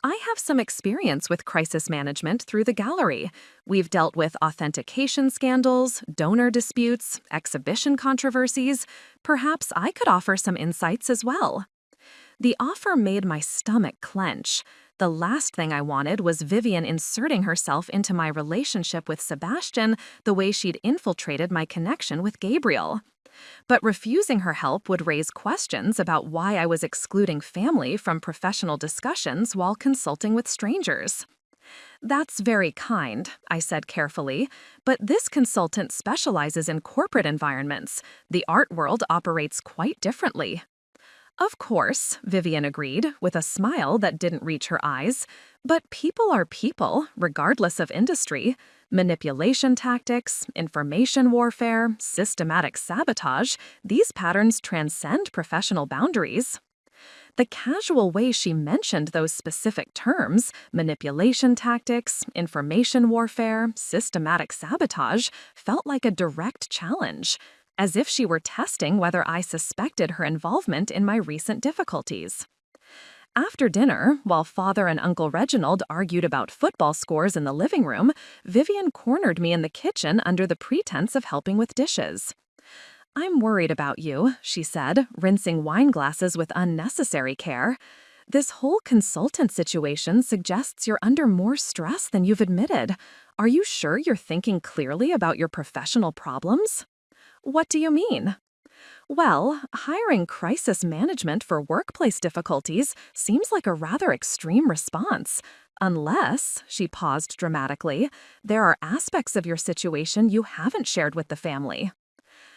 I have some experience with crisis management through the gallery. We've dealt with authentication scandals, donor disputes, exhibition controversies. Perhaps I could offer some insights as well. The offer made my stomach clench. The last thing I wanted was Vivian inserting herself into my relationship with Sebastian the way she'd infiltrated my connection with Gabriel. But refusing her help would raise questions about why I was excluding family from professional discussions while consulting with strangers. That's very kind, I said carefully, but this consultant specializes in corporate environments. The art world operates quite differently. Of course, Vivian agreed, with a smile that didn't reach her eyes. But people are people, regardless of industry. Manipulation tactics, information warfare, systematic sabotage, these patterns transcend professional boundaries. The casual way she mentioned those specific terms, manipulation tactics, information warfare, systematic sabotage, felt like a direct challenge, as if she were testing whether I suspected her involvement in my recent difficulties. After dinner, while Father and Uncle Reginald argued about football scores in the living room, Vivian cornered me in the kitchen under the pretense of helping with dishes. I'm worried about you, she said, rinsing wine glasses with unnecessary care. This whole consultant situation suggests you're under more stress than you've admitted. Are you sure you're thinking clearly about your professional problems? What do you mean? Well, hiring crisis management for workplace difficulties seems like a rather extreme response. Unless, she paused dramatically, there are aspects of your situation you haven't shared with the family.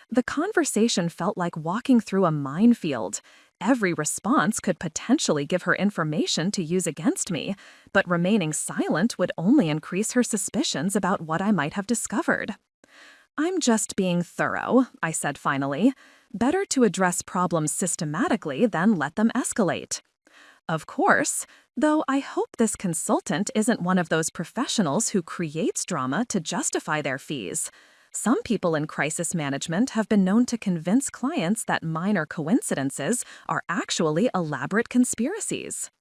The conversation felt like walking through a minefield. Every response could potentially give her information to use against me, but remaining silent would only increase her suspicions about what I might have discovered. I'm just being thorough, I said finally. Better to address problems systematically than let them escalate. Of course, though I hope this consultant isn't one of those professionals who creates drama to justify their fees. Some people in crisis management have been known to convince clients that minor coincidences are actually elaborate conspiracies.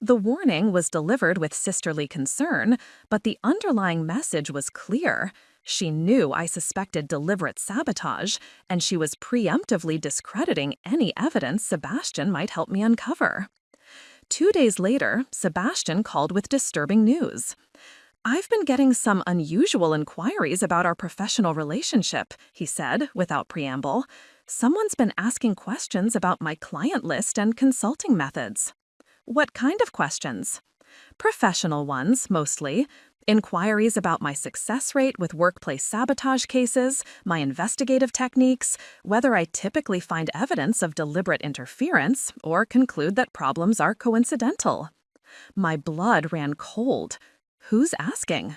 The warning was delivered with sisterly concern, but the underlying message was clear. She knew I suspected deliberate sabotage, and she was preemptively discrediting any evidence Sebastian might help me uncover. 2 days later, Sebastian called with disturbing news. I've been getting some unusual inquiries about our professional relationship, he said, without preamble. Someone's been asking questions about my client list and consulting methods. What kind of questions? Professional ones, mostly. Inquiries about my success rate with workplace sabotage cases, my investigative techniques, whether I typically find evidence of deliberate interference or conclude that problems are coincidental. My blood ran cold. Who's asking?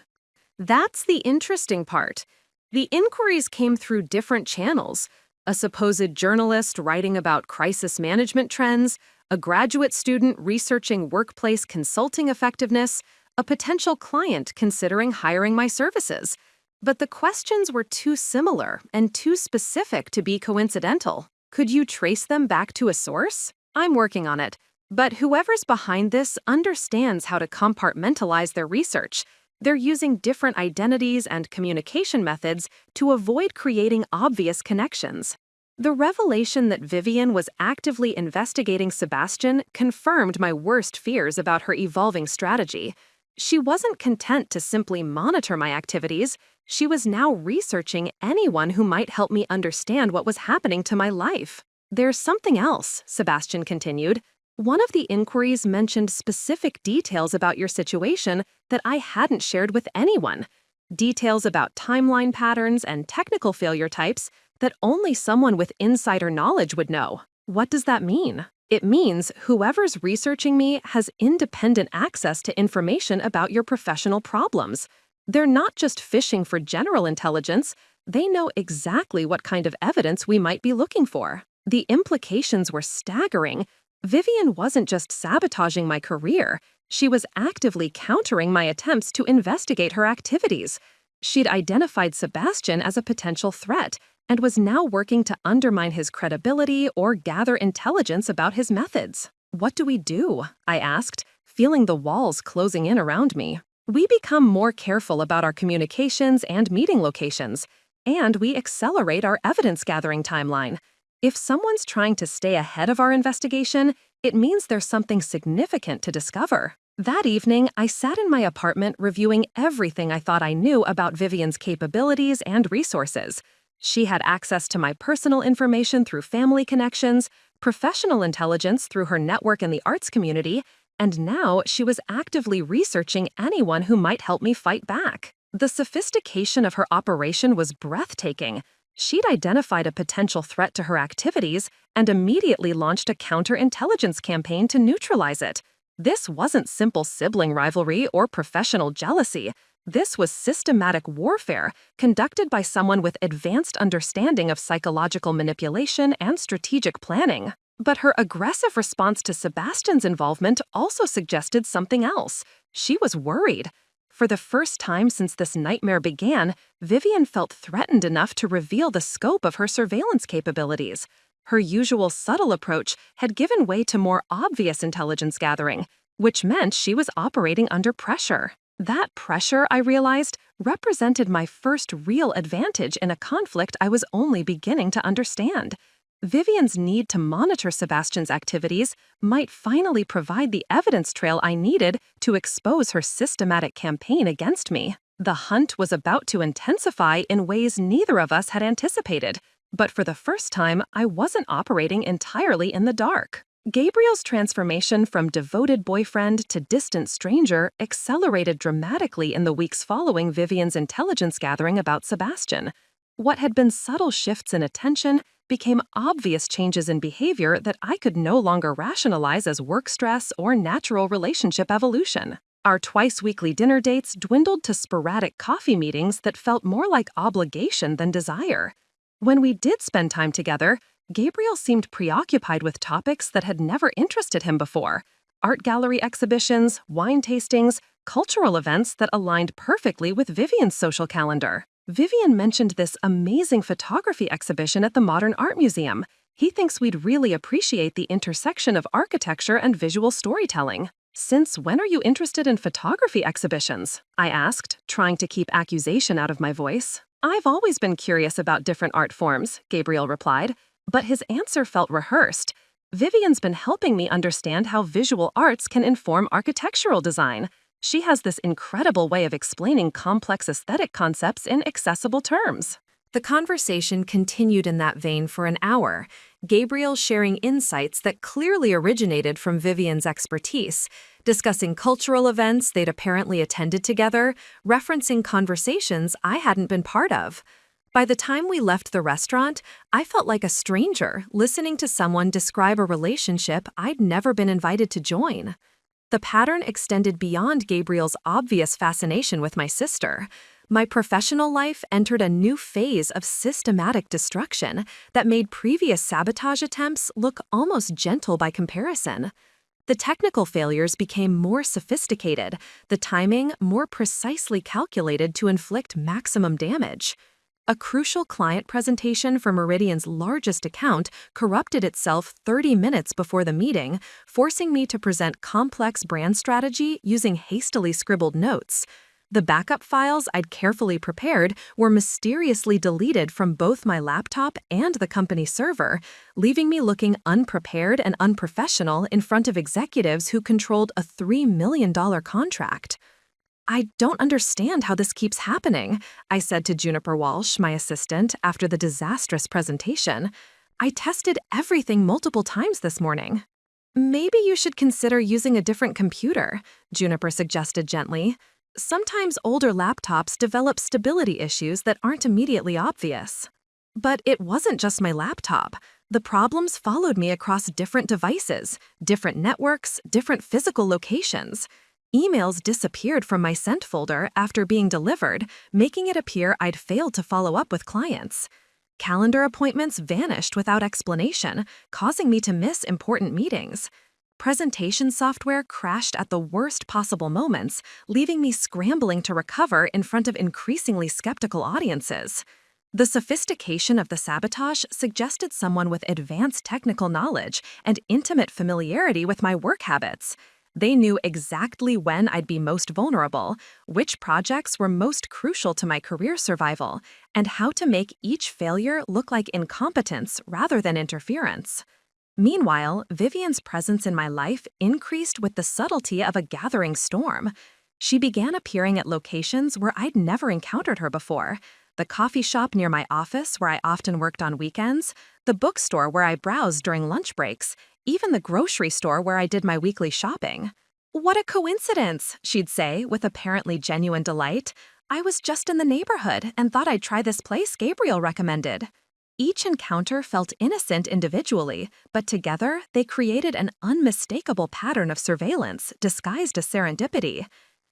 That's the interesting part. The inquiries came through different channels. A supposed journalist writing about crisis management trends, a graduate student researching workplace consulting effectiveness, a potential client considering hiring my services. But the questions were too similar and too specific to be coincidental. Could you trace them back to a source? I'm working on it. But whoever's behind this understands how to compartmentalize their research. They're using different identities and communication methods to avoid creating obvious connections. The revelation that Vivian was actively investigating Sebastian confirmed my worst fears about her evolving strategy. She wasn't content to simply monitor my activities. She was now researching anyone who might help me understand what was happening to my life. There's something else, Sebastian continued. One of the inquiries mentioned specific details about your situation that I hadn't shared with anyone. details about timeline patterns and technical failure types that only someone with insider knowledge would know. What does that mean? It means whoever's researching me has independent access to information about your professional problems. They're not just fishing for general intelligence, they know exactly what kind of evidence we might be looking for. The implications were staggering. Vivian wasn't just sabotaging my career, she was actively countering my attempts to investigate her activities. She'd identified Sebastian as a potential threat and was now working to undermine his credibility or gather intelligence about his methods. What do we do? I asked, feeling the walls closing in around me. We become more careful about our communications and meeting locations, and we accelerate our evidence-gathering timeline. If someone's trying to stay ahead of our investigation, it means there's something significant to discover. That evening, I sat in my apartment reviewing everything I thought I knew about Vivian's capabilities and resources. She had access to my personal information through family connections, professional intelligence through her network in the arts community, and now she was actively researching anyone who might help me fight back. The sophistication of her operation was breathtaking. She'd identified a potential threat to her activities and immediately launched a counterintelligence campaign to neutralize it. This wasn't simple sibling rivalry or professional jealousy. This was systematic warfare conducted by someone with advanced understanding of psychological manipulation and strategic planning. But her aggressive response to Sebastian's involvement also suggested something else. She was worried. For the first time since this nightmare began, Vivian felt threatened enough to reveal the scope of her surveillance capabilities. Her usual subtle approach had given way to more obvious intelligence gathering, which meant she was operating under pressure. That pressure, I realized, represented my first real advantage in a conflict I was only beginning to understand. Vivian's need to monitor Sebastian's activities might finally provide the evidence trail I needed to expose her systematic campaign against me. The hunt was about to intensify in ways neither of us had anticipated, but for the first time, I wasn't operating entirely in the dark. Gabriel's transformation from devoted boyfriend to distant stranger accelerated dramatically in the weeks following Vivian's intelligence gathering about Sebastian. What had been subtle shifts in attention became obvious changes in behavior that I could no longer rationalize as work stress or natural relationship evolution. Our twice-weekly dinner dates dwindled to sporadic coffee meetings that felt more like obligation than desire. When we did spend time together, Gabriel seemed preoccupied with topics that had never interested him before: art gallery exhibitions, wine tastings, cultural events that aligned perfectly with Vivian's social calendar. Vivian mentioned this amazing photography exhibition at the Modern Art Museum. He thinks we'd really appreciate the intersection of architecture and visual storytelling. "Since when are you interested in photography exhibitions?" I asked, trying to keep accusation out of my voice. "I've always been curious about different art forms," Gabriel replied, but his answer felt rehearsed. "Vivian's been helping me understand how visual arts can inform architectural design. She has this incredible way of explaining complex aesthetic concepts in accessible terms." The conversation continued in that vein for an hour, Gabriel sharing insights that clearly originated from Vivian's expertise, discussing cultural events they'd apparently attended together, referencing conversations I hadn't been part of. By the time we left the restaurant, I felt like a stranger listening to someone describe a relationship I'd never been invited to join. The pattern extended beyond Gabriel's obvious fascination with my sister. My professional life entered a new phase of systematic destruction that made previous sabotage attempts look almost gentle by comparison. The technical failures became more sophisticated, the timing more precisely calculated to inflict maximum damage. A crucial client presentation for Meridian's largest account corrupted itself 30 minutes before the meeting, forcing me to present complex brand strategy using hastily scribbled notes. The backup files I'd carefully prepared were mysteriously deleted from both my laptop and the company server, leaving me looking unprepared and unprofessional in front of executives who controlled a $3 million contract. "I don't understand how this keeps happening," I said to Juniper Walsh, my assistant, after the disastrous presentation. "I tested everything multiple times this morning." "Maybe you should consider using a different computer," Juniper suggested gently. Sometimes older laptops develop stability issues that aren't immediately obvious. But it wasn't just my laptop. The problems followed me across different devices, different networks, different physical locations. Emails disappeared from my sent folder after being delivered, making it appear I'd failed to follow up with clients. Calendar appointments vanished without explanation, causing me to miss important meetings. Presentation software crashed at the worst possible moments, leaving me scrambling to recover in front of increasingly skeptical audiences. The sophistication of the sabotage suggested someone with advanced technical knowledge and intimate familiarity with my work habits. They knew exactly when I'd be most vulnerable, which projects were most crucial to my career survival, and how to make each failure look like incompetence rather than interference. Meanwhile, Vivian's presence in my life increased with the subtlety of a gathering storm. She began appearing at locations where I'd never encountered her before: the coffee shop near my office where I often worked on weekends, the bookstore where I browsed during lunch breaks, even the grocery store where I did my weekly shopping. "What a coincidence," she'd say with apparently genuine delight. "I was just in the neighborhood and thought I'd try this place Gabriel recommended." Each encounter felt innocent individually, but together they created an unmistakable pattern of surveillance disguised as serendipity.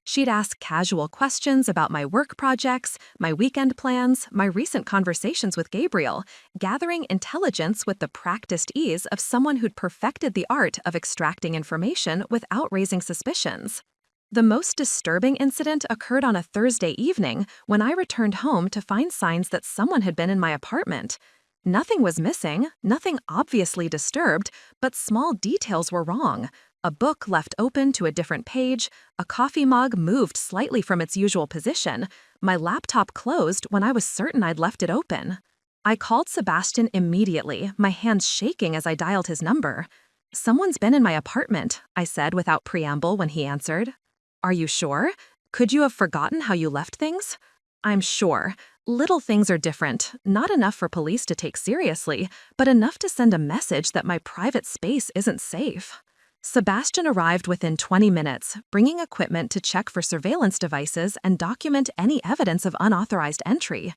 She'd ask casual questions about my work projects, my weekend plans, my recent conversations with Gabriel, gathering intelligence with the practiced ease of someone who'd perfected the art of extracting information without raising suspicions. The most disturbing incident occurred on a Thursday evening when I returned home to find signs that someone had been in my apartment. Nothing was missing, nothing obviously disturbed, but small details were wrong. A book left open to a different page, a coffee mug moved slightly from its usual position, my laptop closed when I was certain I'd left it open. I called Sebastian immediately, my hands shaking as I dialed his number. "Someone's been in my apartment," I said without preamble when he answered. "Are you sure? Could you have forgotten how you left things?" "I'm sure. Little things are different, not enough for police to take seriously, but enough to send a message that my private space isn't safe." Sebastian arrived within 20 minutes, bringing equipment to check for surveillance devices and document any evidence of unauthorized entry.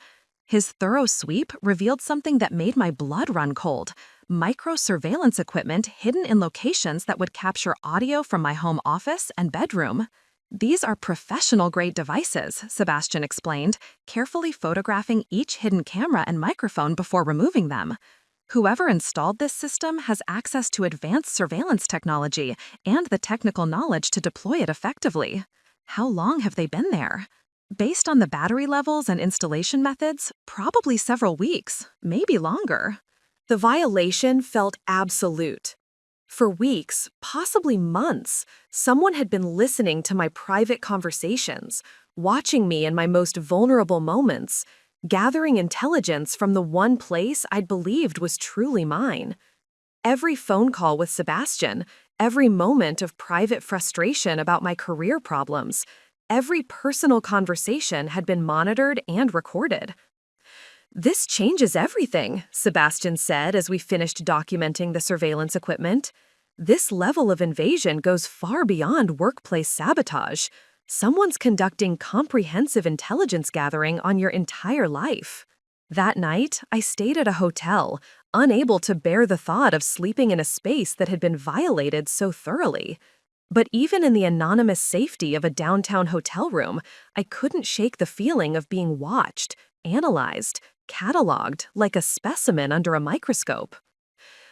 His thorough sweep revealed something that made my blood run cold: micro-surveillance equipment hidden in locations that would capture audio from my home office and bedroom. "These are professional-grade devices," Sebastian explained, carefully photographing each hidden camera and microphone before removing them. "Whoever installed this system has access to advanced surveillance technology and the technical knowledge to deploy it effectively." "How long have they been there?" "Based on the battery levels and installation methods, probably several weeks, maybe longer." The violation felt absolute. For weeks, possibly months, someone had been listening to my private conversations, watching me in my most vulnerable moments, gathering intelligence from the one place I'd believed was truly mine. Every phone call with Sebastian, every moment of private frustration about my career problems, every personal conversation had been monitored and recorded. "This changes everything," Sebastian said as we finished documenting the surveillance equipment. "This level of invasion goes far beyond workplace sabotage. Someone's conducting comprehensive intelligence gathering on your entire life." That night, I stayed at a hotel, unable to bear the thought of sleeping in a space that had been violated so thoroughly. But even in the anonymous safety of a downtown hotel room, I couldn't shake the feeling of being watched, analyzed, cataloged like a specimen under a microscope.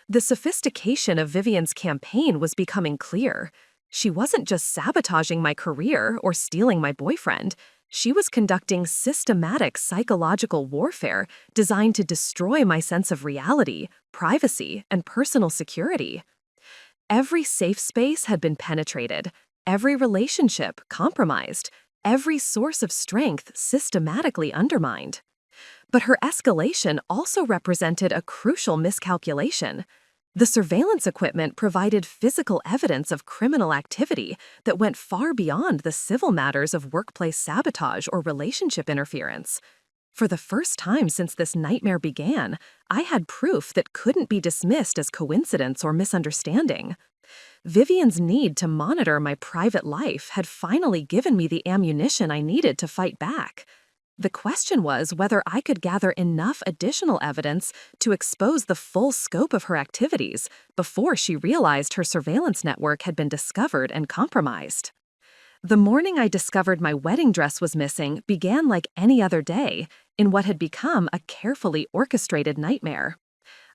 The sophistication of Vivian's campaign was becoming clear. She wasn't just sabotaging my career or stealing my boyfriend. She was conducting systematic psychological warfare designed to destroy my sense of reality, privacy, and personal security. Every safe space had been penetrated, every relationship compromised, every source of strength systematically undermined. But her escalation also represented a crucial miscalculation. The surveillance equipment provided physical evidence of criminal activity that went far beyond the civil matters of workplace sabotage or relationship interference. For the first time since this nightmare began, I had proof that couldn't be dismissed as coincidence or misunderstanding. Vivian's need to monitor my private life had finally given me the ammunition I needed to fight back. The question was whether I could gather enough additional evidence to expose the full scope of her activities before she realized her surveillance network had been discovered and compromised. The morning I discovered my wedding dress was missing began like any other day, in what had become a carefully orchestrated nightmare.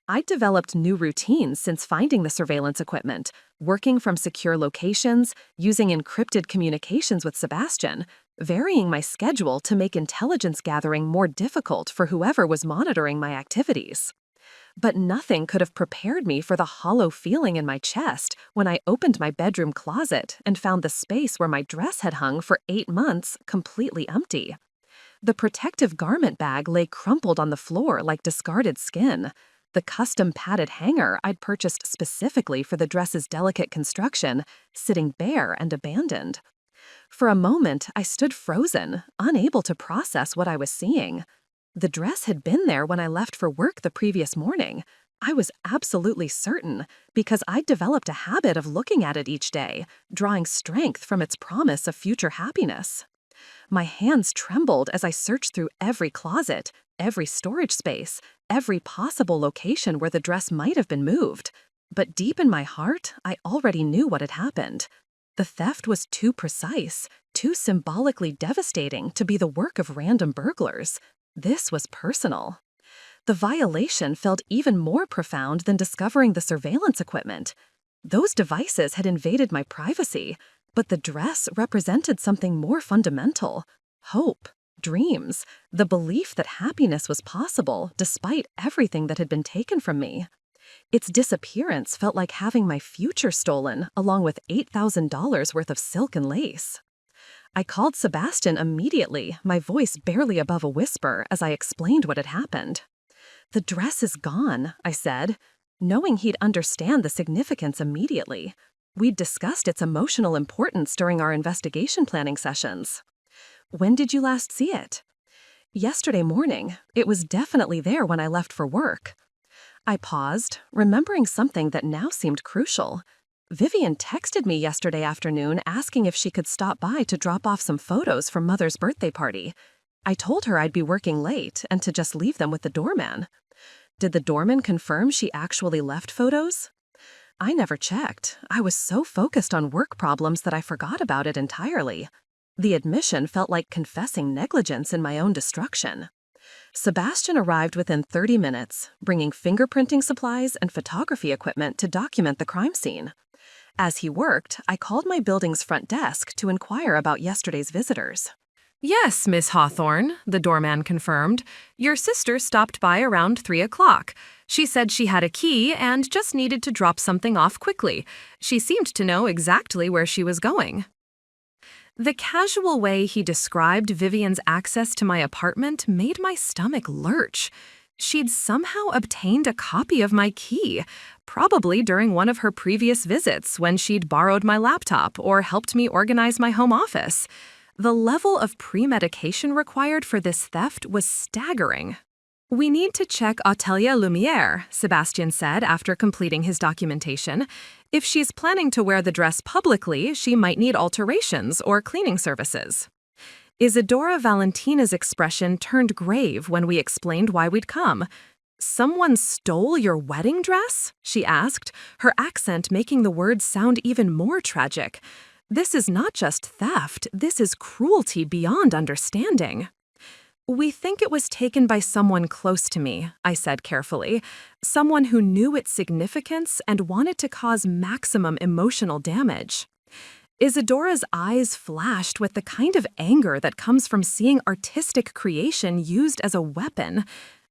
I'd developed new routines since finding the surveillance equipment, working from secure locations, using encrypted communications with Sebastian, varying my schedule to make intelligence gathering more difficult for whoever was monitoring my activities. But nothing could have prepared me for the hollow feeling in my chest when I opened my bedroom closet and found the space where my dress had hung for 8 months completely empty. The protective garment bag lay crumpled on the floor like discarded skin. The custom padded hanger I'd purchased specifically for the dress's delicate construction, sitting bare and abandoned. For a moment, I stood frozen, unable to process what I was seeing. The dress had been there when I left for work the previous morning. I was absolutely certain, because I'd developed a habit of looking at it each day, drawing strength from its promise of future happiness. My hands trembled as I searched through every closet, every storage space, every possible location where the dress might have been moved. But deep in my heart, I already knew what had happened. The theft was too precise, too symbolically devastating to be the work of random burglars. This was personal. The violation felt even more profound than discovering the surveillance equipment. Those devices had invaded my privacy, but the dress represented something more fundamental: hope, dreams, the belief that happiness was possible despite everything that had been taken from me. Its disappearance felt like having my future stolen, along with $8,000 worth of silk and lace. I called Sebastian immediately, my voice barely above a whisper, as I explained what had happened. "The dress is gone," I said, knowing he'd understand the significance immediately. We'd discussed its emotional importance during our investigation planning sessions. "When did you last see it?" "Yesterday morning. It was definitely there when I left for work." I paused, remembering something that now seemed crucial. Vivian texted me yesterday afternoon asking if she could stop by to drop off some photos from Mother's birthday party. I told her I'd be working late and to just leave them with the doorman. Did the doorman confirm she actually left photos? I never checked. I was so focused on work problems that I forgot about it entirely. The admission felt like confessing negligence in my own destruction. Sebastian arrived within 30 minutes, bringing fingerprinting supplies and photography equipment to document the crime scene. As he worked, I called my building's front desk to inquire about yesterday's visitors. Yes, Miss Hawthorne, the doorman confirmed. Your sister stopped by around 3 o'clock. She said she had a key and just needed to drop something off quickly. She seemed to know exactly where she was going. The casual way he described Vivian's access to my apartment made my stomach lurch. She'd somehow obtained a copy of my key, probably during one of her previous visits when she'd borrowed my laptop or helped me organize my home office. The level of premeditation required for this theft was staggering. "We need to check Atelier Lumière," Sebastian said after completing his documentation. "If she's planning to wear the dress publicly, she might need alterations or cleaning services." Isadora Valentina's expression turned grave when we explained why we'd come. "Someone stole your wedding dress?" she asked, her accent making the words sound even more tragic. "This is not just theft, this is cruelty beyond understanding." "We think it was taken by someone close to me," I said carefully. "Someone who knew its significance and wanted to cause maximum emotional damage." Isadora's eyes flashed with the kind of anger that comes from seeing artistic creation used as a weapon.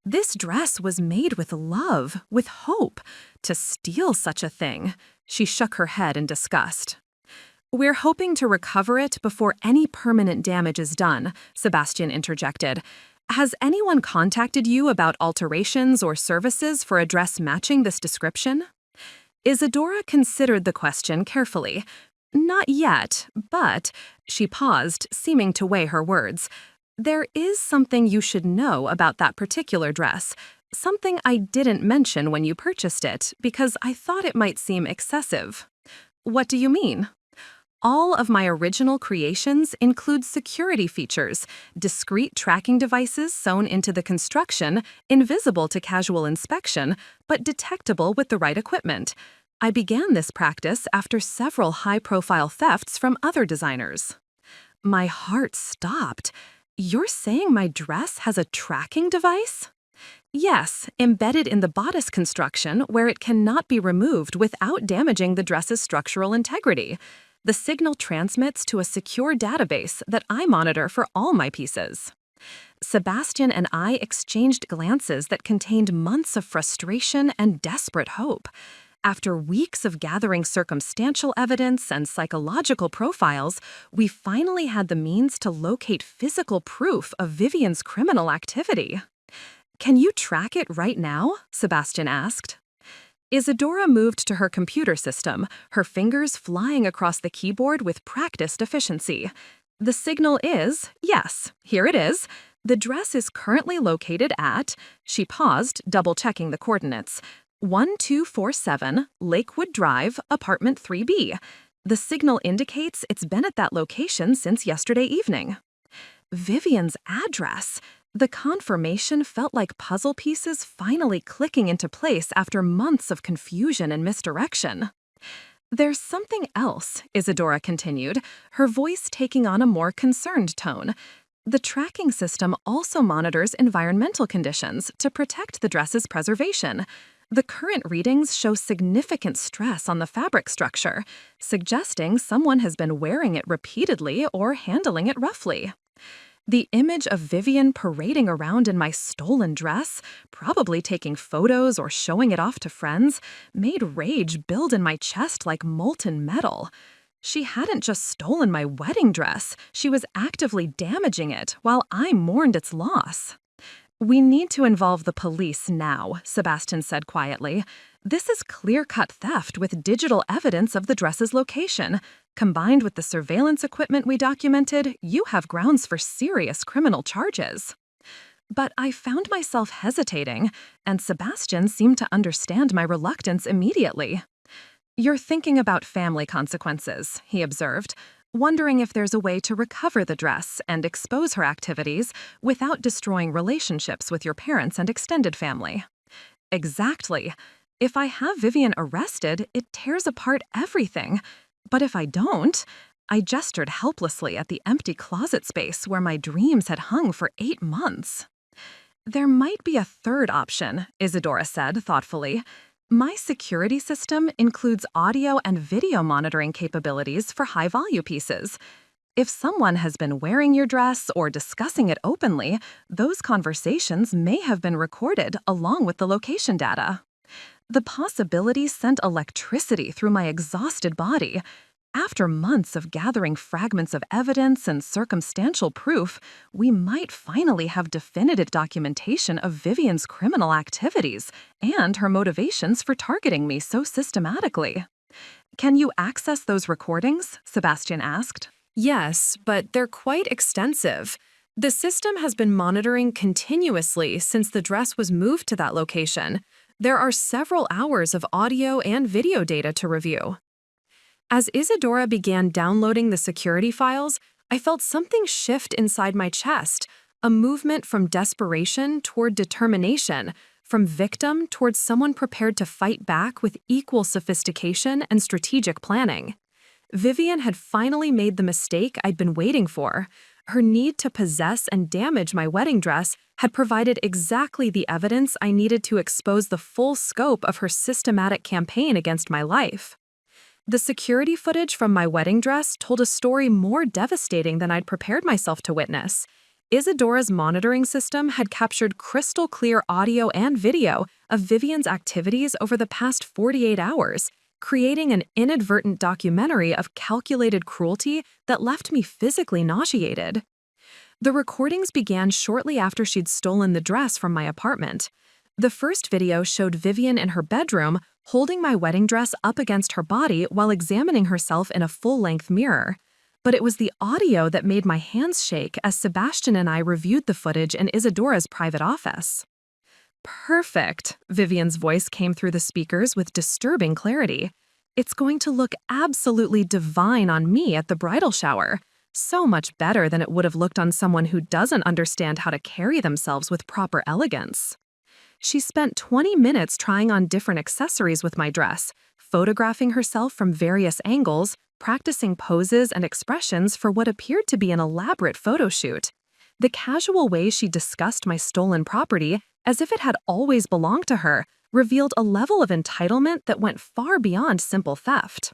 This dress was made with love, with hope. To steal such a thing, she shook her head in disgust. "We're hoping to recover it before any permanent damage is done," Sebastian interjected. "Has anyone contacted you about alterations or services for a dress matching this description?" Isadora considered the question carefully. "Not yet, but—" she paused, seeming to weigh her words. There is something you should know about that particular dress, something I didn't mention when you purchased it because I thought it might seem excessive. What do you mean? All of my original creations include security features, discrete tracking devices sewn into the construction, invisible to casual inspection, but detectable with the right equipment. I began this practice after several high-profile thefts from other designers. My heart stopped. You're saying my dress has a tracking device? Yes, embedded in the bodice construction where it cannot be removed without damaging the dress's structural integrity. The signal transmits to a secure database that I monitor for all my pieces. Sebastian and I exchanged glances that contained months of frustration and desperate hope. After weeks of gathering circumstantial evidence and psychological profiles, we finally had the means to locate physical proof of Vivian's criminal activity. "Can you track it right now?" Sebastian asked. Isadora moved to her computer system, her fingers flying across the keyboard with practiced efficiency. The signal is, yes, here it is. The dress is currently located at, she paused, double-checking the coordinates, 1247 Lakewood Drive, apartment 3B. The signal indicates it's been at that location since yesterday evening. Vivian's address. The confirmation felt like puzzle pieces finally clicking into place after months of confusion and misdirection. "There's something else," Isadora continued, her voice taking on a more concerned tone. "The tracking system also monitors environmental conditions to protect the dress's preservation. The current readings show significant stress on the fabric structure, suggesting someone has been wearing it repeatedly or handling it roughly. The image of Vivian parading around in my stolen dress, probably taking photos or showing it off to friends, made rage build in my chest like molten metal. She hadn't just stolen my wedding dress, she was actively damaging it while I mourned its loss. "We need to involve the police now," Sebastian said quietly. "This is clear-cut theft with digital evidence of the dress's location. Combined with the surveillance equipment we documented, you have grounds for serious criminal charges." But I found myself hesitating, and Sebastian seemed to understand my reluctance immediately. "You're thinking about family consequences," he observed, wondering if there's a way to recover the dress and expose her activities without destroying relationships with your parents and extended family. "Exactly. If I have Vivian arrested, it tears apart everything. But if I don't," I gestured helplessly at the empty closet space where my dreams had hung for 8 months. "There might be a third option," Isadora said thoughtfully. "My security system includes audio and video monitoring capabilities for high-value pieces. If someone has been wearing your dress or discussing it openly, those conversations may have been recorded along with the location data. The possibility sent electricity through my exhausted body. After months of gathering fragments of evidence and circumstantial proof, we might finally have definitive documentation of Vivian's criminal activities and her motivations for targeting me so systematically." "Can you access those recordings?" Sebastian asked. "Yes, but they're quite extensive. The system has been monitoring continuously since the dress was moved to that location. There are several hours of audio and video data to review." As Isadora began downloading the security files, I felt something shift inside my chest, a movement from desperation toward determination, from victim towards someone prepared to fight back with equal sophistication and strategic planning. Vivian had finally made the mistake I'd been waiting for. Her need to possess and damage my wedding dress had provided exactly the evidence I needed to expose the full scope of her systematic campaign against my life. The security footage from my wedding dress told a story more devastating than I'd prepared myself to witness. Isadora's monitoring system had captured crystal-clear audio and video of Vivian's activities over the past 48 hours, creating an inadvertent documentary of calculated cruelty that left me physically nauseated. The recordings began shortly after she'd stolen the dress from my apartment. The first video showed Vivian in her bedroom, holding my wedding dress up against her body while examining herself in a full-length mirror. but it was the audio that made my hands shake as Sebastian and I reviewed the footage in Isadora's private office. Perfect, Vivian's voice came through the speakers with disturbing clarity. It's going to look absolutely divine on me at the bridal shower. So much better than it would have looked on someone who doesn't understand how to carry themselves with proper elegance. She spent 20 minutes trying on different accessories with my dress, photographing herself from various angles, practicing poses and expressions for what appeared to be an elaborate photo shoot. The casual way she discussed my stolen property, as if it had always belonged to her, revealed a level of entitlement that went far beyond simple theft.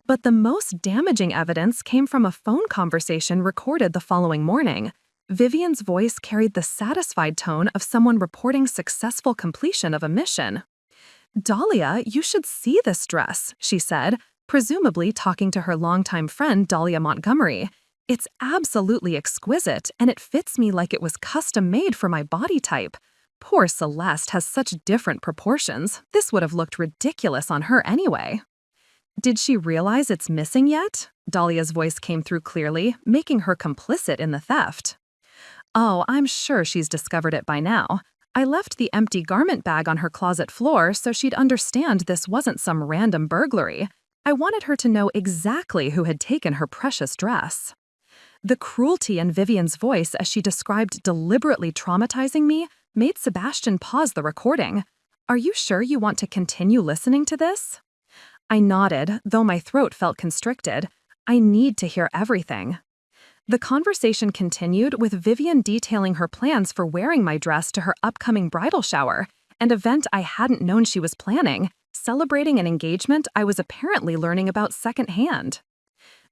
But the most damaging evidence came from a phone conversation recorded the following morning. Vivian's voice carried the satisfied tone of someone reporting successful completion of a mission. "Dahlia, you should see this dress," she said, presumably talking to her longtime friend Dahlia Montgomery. "It's absolutely exquisite, and it fits me like it was custom-made for my body type. Poor Celeste has such different proportions. This would have looked ridiculous on her anyway." "Did she realize it's missing yet?" Dahlia's voice came through clearly, making her complicit in the theft. "Oh, I'm sure she's discovered it by now. I left the empty garment bag on her closet floor so she'd understand this wasn't some random burglary. I wanted her to know exactly who had taken her precious dress." The cruelty in Vivian's voice as she described deliberately traumatizing me made Sebastian pause the recording. "Are you sure you want to continue listening to this?" I nodded, though my throat felt constricted. I need to hear everything. The conversation continued with Vivian detailing her plans for wearing my dress to her upcoming bridal shower, an event I hadn't known she was planning, celebrating an engagement I was apparently learning about secondhand.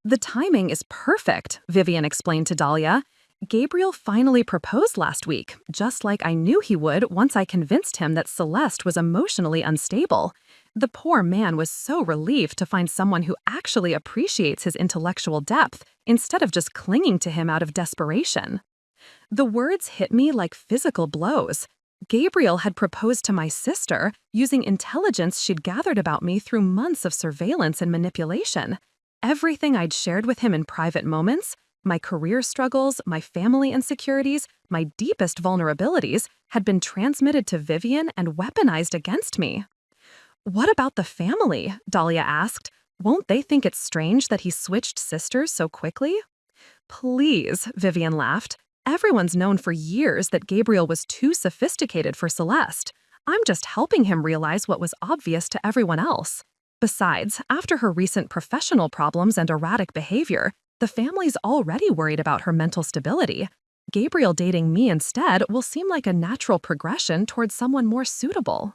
"The timing is perfect," Vivian explained to Dahlia. "Gabriel finally proposed last week, just like I knew he would once I convinced him that Celeste was emotionally unstable. The poor man was so relieved to find someone who actually appreciates his intellectual depth instead of just clinging to him out of desperation." The words hit me like physical blows. Gabriel had proposed to my sister using intelligence she'd gathered about me through months of surveillance and manipulation. Everything I'd shared with him in private moments, my career struggles, my family insecurities, my deepest vulnerabilities, had been transmitted to Vivian and weaponized against me. "What about the family?" Dahlia asked. "Won't they think it's strange that he switched sisters so quickly?" "Please," Vivian laughed. "Everyone's known for years that Gabriel was too sophisticated for Celeste. I'm just helping him realize what was obvious to everyone else. Besides, after her recent professional problems and erratic behavior, the family's already worried about her mental stability. Gabriel dating me instead will seem like a natural progression towards someone more suitable."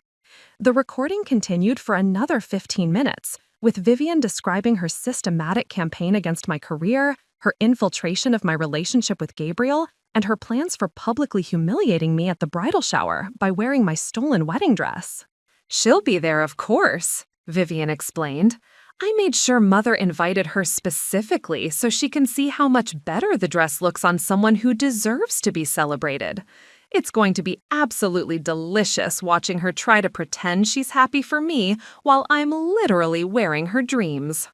The recording continued for another 15 minutes, with Vivian describing her systematic campaign against my career, her infiltration of my relationship with Gabriel, and her plans for publicly humiliating me at the bridal shower by wearing my stolen wedding dress. "She'll be there, of course," Vivian explained. "I made sure Mother invited her specifically so she can see how much better the dress looks on someone who deserves to be celebrated. It's going to be absolutely delicious watching her try to pretend she's happy for me while I'm literally wearing her dreams."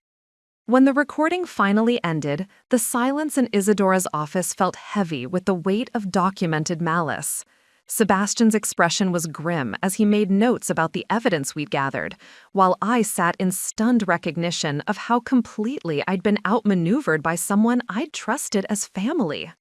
When the recording finally ended, the silence in Isadora's office felt heavy with the weight of documented malice. Sebastian's expression was grim as he made notes about the evidence we'd gathered, while I sat in stunned recognition of how completely I'd been outmaneuvered by someone I'd trusted as family.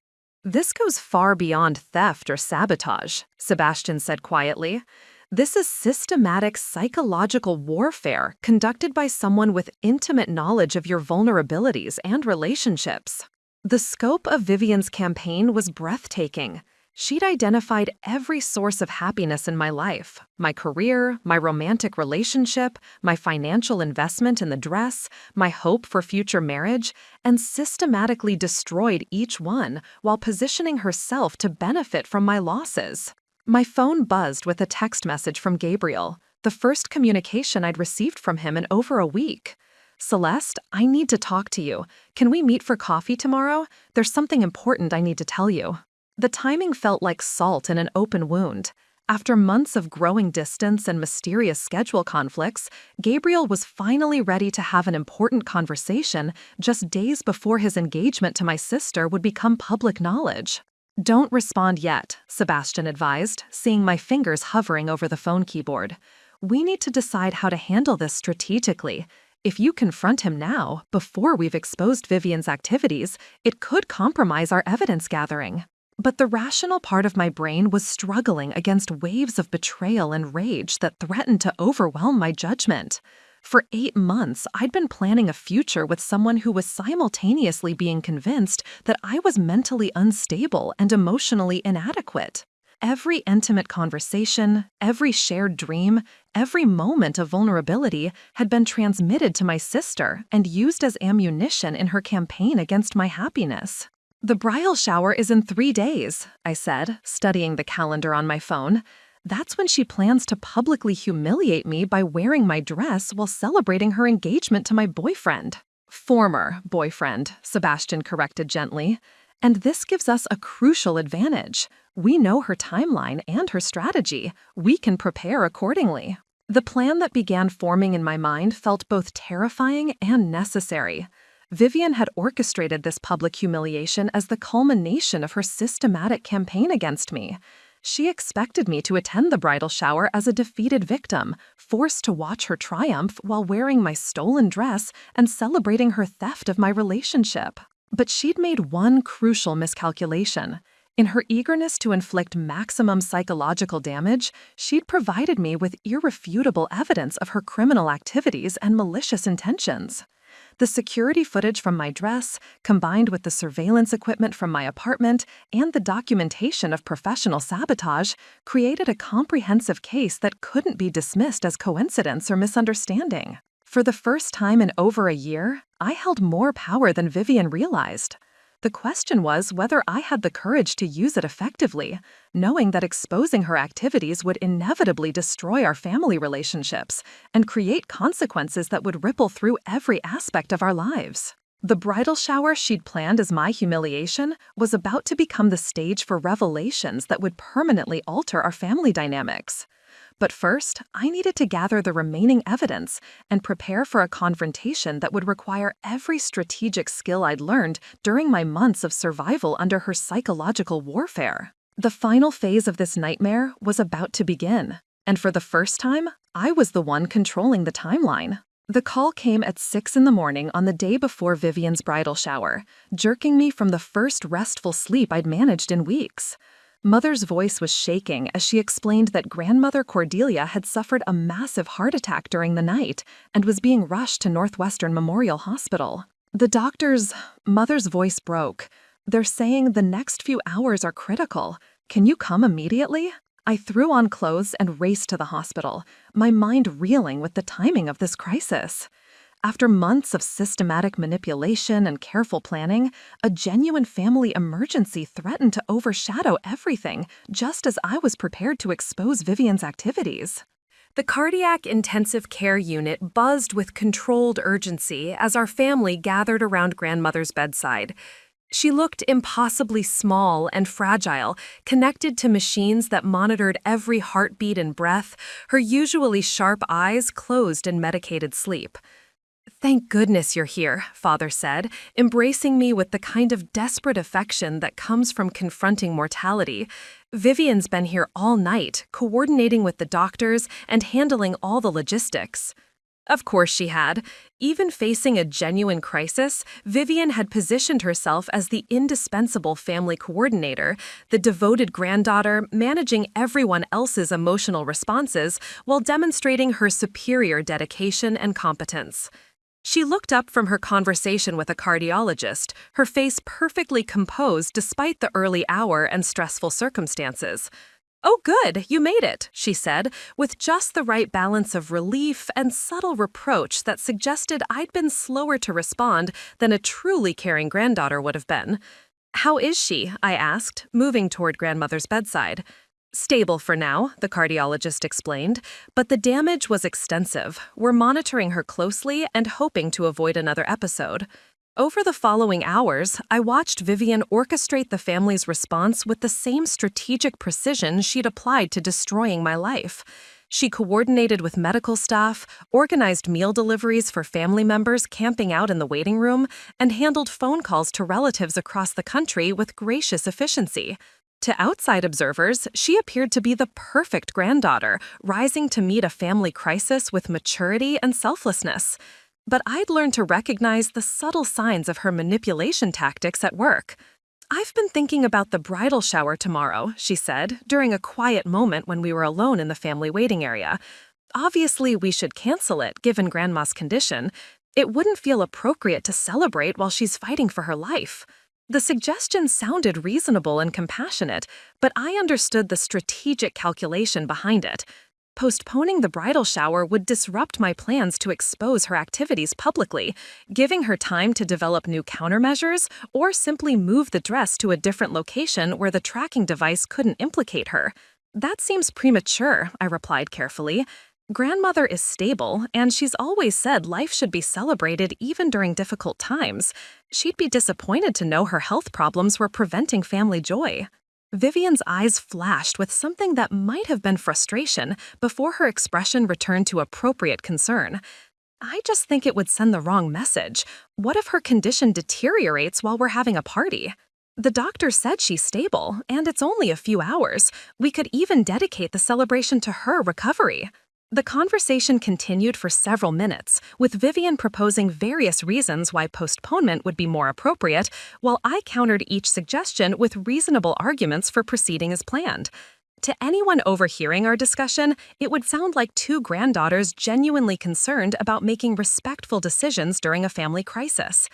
"This goes far beyond theft or sabotage," Sebastian said quietly. "This is systematic psychological warfare conducted by someone with intimate knowledge of your vulnerabilities and relationships." The scope of Vivian's campaign was breathtaking. She'd identified every source of happiness in my life, my career, my romantic relationship, my financial investment in the dress, my hope for future marriage, and systematically destroyed each one while positioning herself to benefit from my losses. My phone buzzed with a text message from Gabriel, the first communication I'd received from him in over a week. "Celeste, I need to talk to you. Can we meet for coffee tomorrow? There's something important I need to tell you." The timing felt like salt in an open wound. After months of growing distance and mysterious schedule conflicts, Gabriel was finally ready to have an important conversation just days before his engagement to my sister would become public knowledge. "Don't respond yet," Sebastian advised, seeing my fingers hovering over the phone keyboard. "We need to decide how to handle this strategically. If you confront him now, before we've exposed Vivian's activities, it could compromise our evidence gathering." But the rational part of my brain was struggling against waves of betrayal and rage that threatened to overwhelm my judgment. For 8 months, I'd been planning a future with someone who was simultaneously being convinced that I was mentally unstable and emotionally inadequate. Every intimate conversation, every shared dream, every moment of vulnerability had been transmitted to my sister and used as ammunition in her campaign against my happiness. "The bridal shower is in 3 days," I said, studying the calendar on my phone. "That's when she plans to publicly humiliate me by wearing my dress while celebrating her engagement to my boyfriend." "Former boyfriend," Sebastian corrected gently. "And this gives us a crucial advantage. We know her timeline and her strategy. We can prepare accordingly." The plan that began forming in my mind felt both terrifying and necessary. Vivian had orchestrated this public humiliation as the culmination of her systematic campaign against me. She expected me to attend the bridal shower as a defeated victim, forced to watch her triumph while wearing my stolen dress and celebrating her theft of my relationship. But she'd made one crucial miscalculation. In her eagerness to inflict maximum psychological damage, she'd provided me with irrefutable evidence of her criminal activities and malicious intentions. The security footage from my dress, combined with the surveillance equipment from my apartment and the documentation of professional sabotage, created a comprehensive case that couldn't be dismissed as coincidence or misunderstanding. For the first time in over a year, I held more power than Vivian realized. The question was whether I had the courage to use it effectively, knowing that exposing her activities would inevitably destroy our family relationships and create consequences that would ripple through every aspect of our lives. The bridal shower she'd planned as my humiliation was about to become the stage for revelations that would permanently alter our family dynamics. But first, I needed to gather the remaining evidence and prepare for a confrontation that would require every strategic skill I'd learned during my months of survival under her psychological warfare. The final phase of this nightmare was about to begin, and for the first time, I was the one controlling the timeline. The call came at 6 in the morning on the day before Vivian's bridal shower, jerking me from the first restful sleep I'd managed in weeks. Mother's voice was shaking as she explained that grandmother Cordelia had suffered a massive heart attack during the night and was being rushed to Northwestern Memorial Hospital. Mother's voice broke. "They're saying the next few hours are critical. Can you come immediately?" I threw on clothes and raced to the hospital, my mind reeling with the timing of this crisis. After months of systematic manipulation and careful planning, a genuine family emergency threatened to overshadow everything, just as I was prepared to expose Vivian's activities. The cardiac intensive care unit buzzed with controlled urgency as our family gathered around grandmother's bedside. She looked impossibly small and fragile, connected to machines that monitored every heartbeat and breath, her usually sharp eyes closed in medicated sleep. "Thank goodness you're here," Father said, embracing me with the kind of desperate affection that comes from confronting mortality. "Vivian's been here all night, coordinating with the doctors and handling all the logistics." Of course she had. Even facing a genuine crisis, Vivian had positioned herself as the indispensable family coordinator, the devoted granddaughter managing everyone else's emotional responses while demonstrating her superior dedication and competence. She looked up from her conversation with a cardiologist, her face perfectly composed despite the early hour and stressful circumstances. "Oh, good, you made it," she said, with just the right balance of relief and subtle reproach that suggested I'd been slower to respond than a truly caring granddaughter would have been. "How is she?" I asked, moving toward grandmother's bedside. "Stable for now," the cardiologist explained, "but the damage was extensive. We're monitoring her closely and hoping to avoid another episode." Over the following hours, I watched Vivian orchestrate the family's response with the same strategic precision she'd applied to destroying my life. She coordinated with medical staff, organized meal deliveries for family members camping out in the waiting room, and handled phone calls to relatives across the country with gracious efficiency. To outside observers, she appeared to be the perfect granddaughter, rising to meet a family crisis with maturity and selflessness. But I'd learned to recognize the subtle signs of her manipulation tactics at work. "I've been thinking about the bridal shower tomorrow," she said, during a quiet moment when we were alone in the family waiting area. "Obviously, we should cancel it, given Grandma's condition. It wouldn't feel appropriate to celebrate while she's fighting for her life." The suggestion sounded reasonable and compassionate, but I understood the strategic calculation behind it. Postponing the bridal shower would disrupt my plans to expose her activities publicly, giving her time to develop new countermeasures or simply move the dress to a different location where the tracking device couldn't implicate her. "That seems premature," I replied carefully. "Grandmother is stable, and she's always said life should be celebrated even during difficult times. She'd be disappointed to know her health problems were preventing family joy." Vivian's eyes flashed with something that might have been frustration before her expression returned to appropriate concern. "I just think it would send the wrong message. What if her condition deteriorates while we're having a party? The doctor said she's stable, and it's only a few hours. We could even dedicate the celebration to her recovery." The conversation continued for several minutes, with Vivian proposing various reasons why postponement would be more appropriate, while I countered each suggestion with reasonable arguments for proceeding as planned. To anyone overhearing our discussion, it would sound like two granddaughters genuinely concerned about making respectful decisions during a family crisis.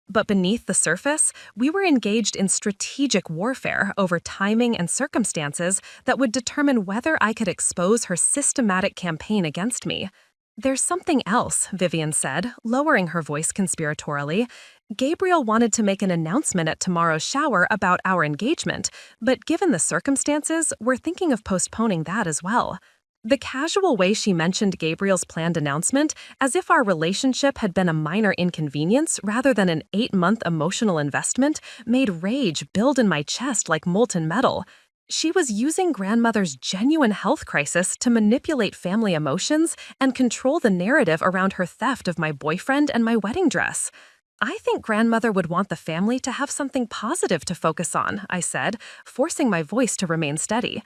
But beneath the surface, we were engaged in strategic warfare over timing and circumstances that would determine whether I could expose her systematic campaign against me. "There's something else," Vivian said, lowering her voice conspiratorially. "Gabriel wanted to make an announcement at tomorrow's shower about our engagement, but given the circumstances, we're thinking of postponing that as well." The casual way she mentioned Gabriel's planned announcement, as if our relationship had been a minor inconvenience rather than an 8-month emotional investment, made rage build in my chest like molten metal. She was using grandmother's genuine health crisis to manipulate family emotions and control the narrative around her theft of my boyfriend and my wedding dress. "I think grandmother would want the family to have something positive to focus on," I said, forcing my voice to remain steady.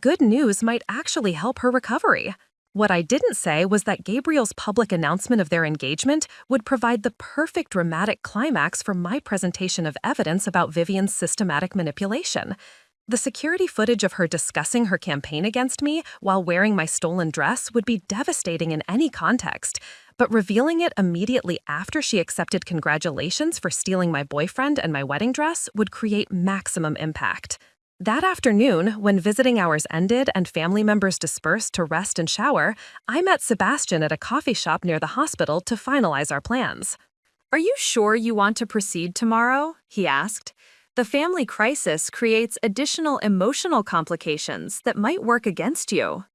"Good news might actually help her recovery." What I didn't say was that Gabriel's public announcement of their engagement would provide the perfect dramatic climax for my presentation of evidence about Vivian's systematic manipulation. The security footage of her discussing her campaign against me while wearing my stolen dress would be devastating in any context, but revealing it immediately after she accepted congratulations for stealing my boyfriend and my wedding dress would create maximum impact. That afternoon, when visiting hours ended and family members dispersed to rest and shower, I met Sebastian at a coffee shop near the hospital to finalize our plans. "Are you sure you want to proceed tomorrow?" he asked. "The family crisis creates additional emotional complications that might work against you."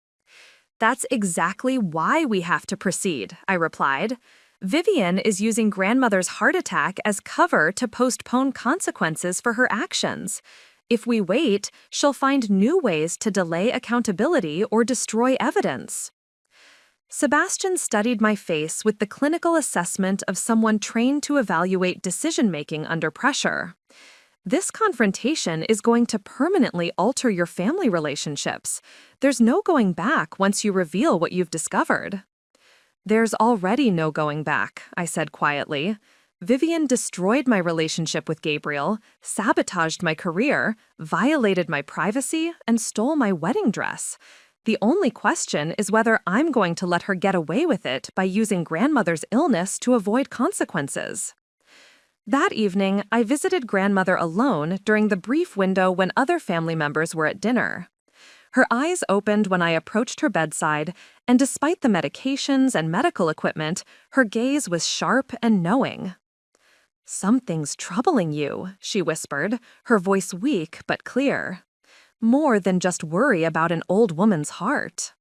"That's exactly why we have to proceed," I replied. "Vivian is using grandmother's heart attack as cover to postpone consequences for her actions. If we wait, she'll find new ways to delay accountability or destroy evidence." Sebastian studied my face with the clinical assessment of someone trained to evaluate decision-making under pressure. "This confrontation is going to permanently alter your family relationships. There's no going back once you reveal what you've discovered." "There's already no going back," I said quietly. "Vivian destroyed my relationship with Gabriel, sabotaged my career, violated my privacy, and stole my wedding dress. The only question is whether I'm going to let her get away with it by using grandmother's illness to avoid consequences." That evening, I visited grandmother alone during the brief window when other family members were at dinner. Her eyes opened when I approached her bedside, and despite the medications and medical equipment, her gaze was sharp and knowing. "Something's troubling you," she whispered, her voice weak but clear. "More than just worry about an old woman's heart."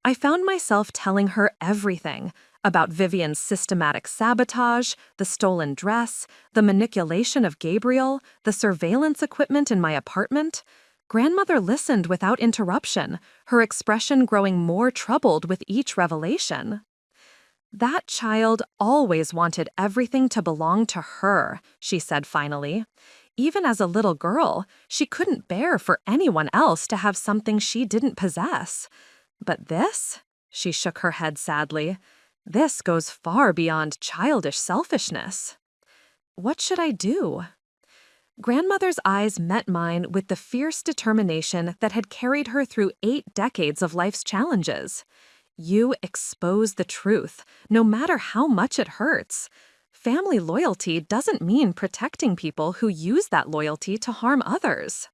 I found myself telling her everything, about Vivian's systematic sabotage, the stolen dress, the manipulation of Gabriel, the surveillance equipment in my apartment. Grandmother listened without interruption, her expression growing more troubled with each revelation. That child always wanted everything to belong to her, she said finally. Even as a little girl, she couldn't bear for anyone else to have something she didn't possess. But this? She shook her head sadly. This goes far beyond childish selfishness. What should I do? Grandmother's eyes met mine with the fierce determination that had carried her through 8 decades of life's challenges. You expose the truth, no matter how much it hurts. Family loyalty doesn't mean protecting people who use that loyalty to harm others.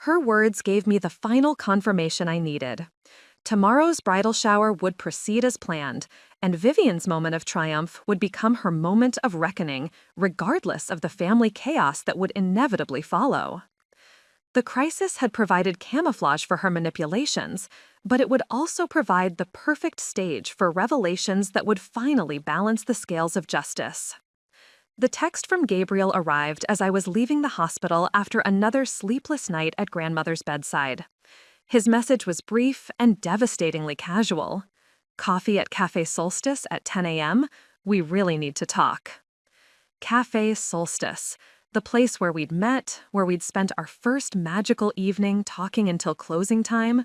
Her words gave me the final confirmation I needed. Tomorrow's bridal shower would proceed as planned, and Vivian's moment of triumph would become her moment of reckoning, regardless of the family chaos that would inevitably follow. The crisis had provided camouflage for her manipulations, but it would also provide the perfect stage for revelations that would finally balance the scales of justice. The text from Gabriel arrived as I was leaving the hospital after another sleepless night at grandmother's bedside. His message was brief and devastatingly casual. Coffee at Café Solstice at 10 a.m.? We really need to talk. Café Solstice. The place where we'd met, where we'd spent our first magical evening talking until closing time.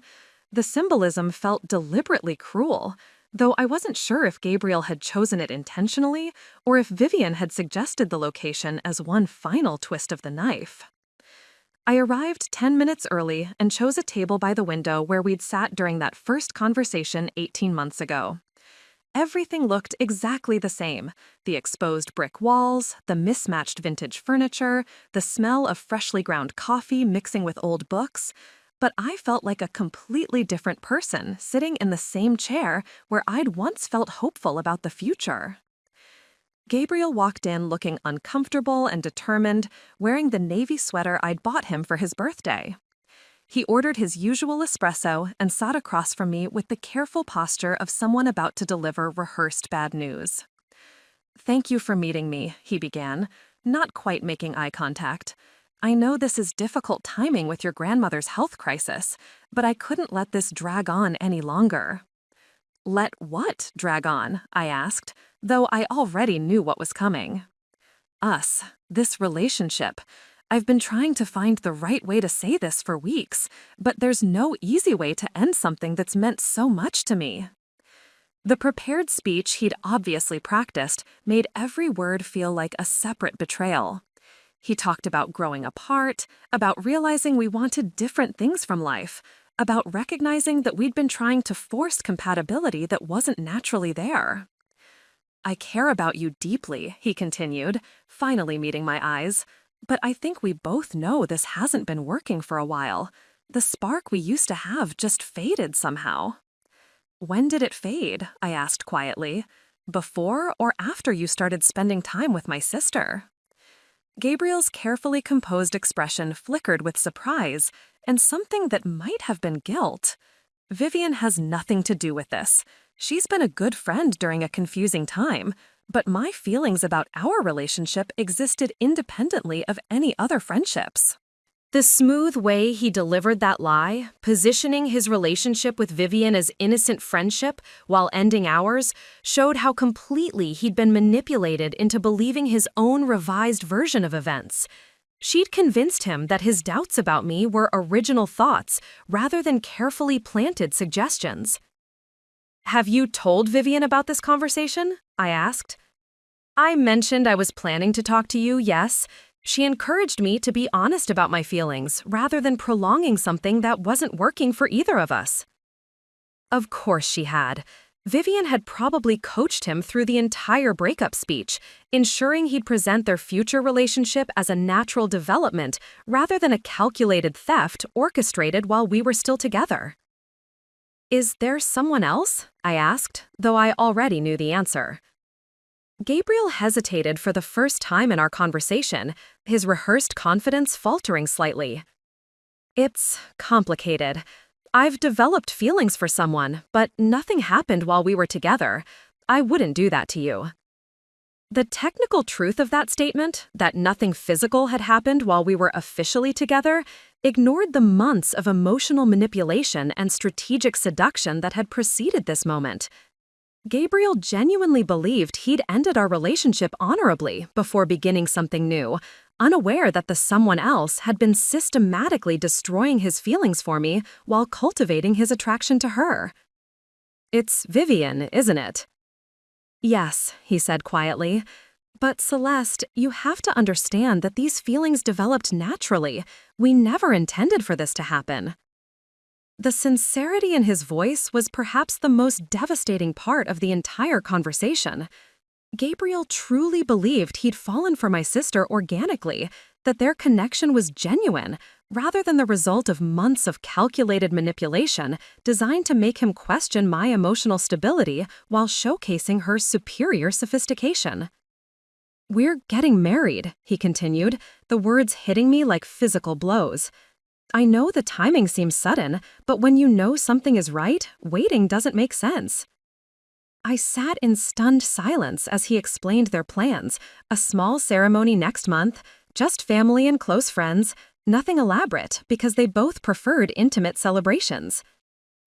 The symbolism felt deliberately cruel, though I wasn't sure if Gabriel had chosen it intentionally or if Vivian had suggested the location as one final twist of the knife. I arrived 10 minutes early and chose a table by the window where we'd sat during that first conversation 18 months ago. Everything looked exactly the same. The exposed brick walls, the mismatched vintage furniture, the smell of freshly ground coffee mixing with old books. But I felt like a completely different person sitting in the same chair where I'd once felt hopeful about the future. Gabriel walked in looking uncomfortable and determined, wearing the navy sweater I'd bought him for his birthday. He ordered his usual espresso and sat across from me with the careful posture of someone about to deliver rehearsed bad news. "Thank you for meeting me," he began, not quite making eye contact. "I know this is difficult timing with your grandmother's health crisis, but I couldn't let this drag on any longer." "Let what drag on?" I asked, though I already knew what was coming. "Us, this relationship. I've been trying to find the right way to say this for weeks, but there's no easy way to end something that's meant so much to me." The prepared speech he'd obviously practiced made every word feel like a separate betrayal. He talked about growing apart, about realizing we wanted different things from life, about recognizing that we'd been trying to force compatibility that wasn't naturally there. "I care about you deeply," he continued, finally meeting my eyes. "But I think we both know this hasn't been working for a while. The spark we used to have just faded somehow." "When did it fade?" I asked quietly. "Before or after you started spending time with my sister?" Gabriel's carefully composed expression flickered with surprise and something that might have been guilt. "Vivian has nothing to do with this. She's been a good friend during a confusing time, but my feelings about our relationship existed independently of any other friendships." The smooth way he delivered that lie, positioning his relationship with Vivian as innocent friendship while ending ours, showed how completely he'd been manipulated into believing his own revised version of events. She'd convinced him that his doubts about me were original thoughts rather than carefully planted suggestions. "Have you told Vivian about this conversation?" I asked. "I mentioned I was planning to talk to you, yes. She encouraged me to be honest about my feelings rather than prolonging something that wasn't working for either of us." Of course she had. Vivian had probably coached him through the entire breakup speech, ensuring he'd present their future relationship as a natural development rather than a calculated theft orchestrated while we were still together. "Is there someone else?" I asked, though I already knew the answer. Gabriel hesitated for the first time in our conversation, his rehearsed confidence faltering slightly. "It's complicated. I've developed feelings for someone, but nothing happened while we were together. I wouldn't do that to you." The technical truth of that statement, that nothing physical had happened while we were officially together, ignored the months of emotional manipulation and strategic seduction that had preceded this moment. Gabriel genuinely believed he'd ended our relationship honorably before beginning something new, unaware that the someone else had been systematically destroying his feelings for me while cultivating his attraction to her. "It's Vivian, isn't it?" "Yes," he said quietly. "But Celeste, you have to understand that these feelings developed naturally. We never intended for this to happen." The sincerity in his voice was perhaps the most devastating part of the entire conversation. Gabriel truly believed he'd fallen for my sister organically, that their connection was genuine, rather than the result of months of calculated manipulation designed to make him question my emotional stability while showcasing her superior sophistication. "We're getting married," he continued, the words hitting me like physical blows. "I know the timing seems sudden, but when you know something is right, waiting doesn't make sense." I sat in stunned silence as he explained their plans: a small ceremony next month, just family and close friends, nothing elaborate because they both preferred intimate celebrations.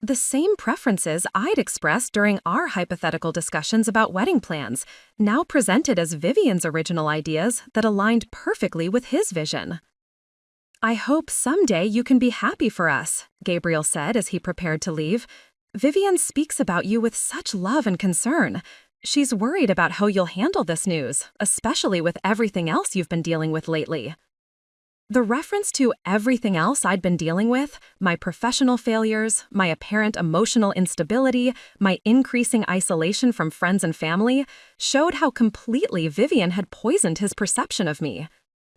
The same preferences I'd expressed during our hypothetical discussions about wedding plans, now presented as Vivian's original ideas that aligned perfectly with his vision. "I hope someday you can be happy for us," Gabriel said as he prepared to leave. "Vivian speaks about you with such love and concern. She's worried about how you'll handle this news, especially with everything else you've been dealing with lately." The reference to everything else I'd been dealing with, my professional failures, my apparent emotional instability, my increasing isolation from friends and family, showed how completely Vivian had poisoned his perception of me.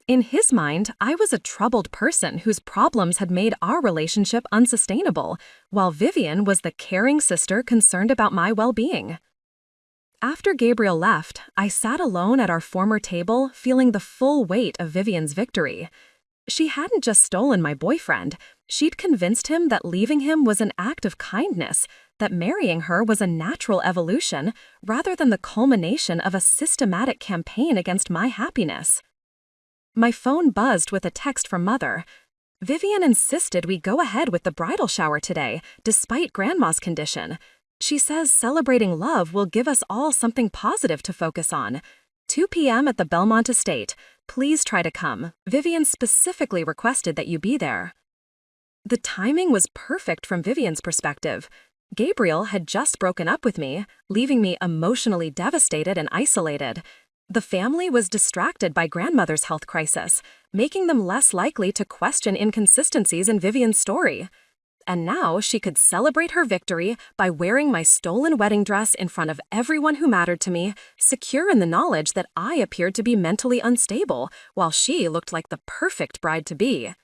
In his mind, I was a troubled person whose problems had made our relationship unsustainable, while Vivian was the caring sister concerned about my well-being. After Gabriel left, I sat alone at our former table, feeling the full weight of Vivian's victory. She hadn't just stolen my boyfriend, she'd convinced him that leaving him was an act of kindness, that marrying her was a natural evolution, rather than the culmination of a systematic campaign against my happiness. My phone buzzed with a text from Mother. Vivian insisted we go ahead with the bridal shower today, despite Grandma's condition. She says celebrating love will give us all something positive to focus on. 2 p.m. at the Belmont Estate. Please try to come. Vivian specifically requested that you be there. The timing was perfect from Vivian's perspective. Gabriel had just broken up with me, leaving me emotionally devastated and isolated. The family was distracted by grandmother's health crisis, making them less likely to question inconsistencies in Vivian's story. And now she could celebrate her victory by wearing my stolen wedding dress in front of everyone who mattered to me, secure in the knowledge that I appeared to be mentally unstable, while she looked like the perfect bride-to-be.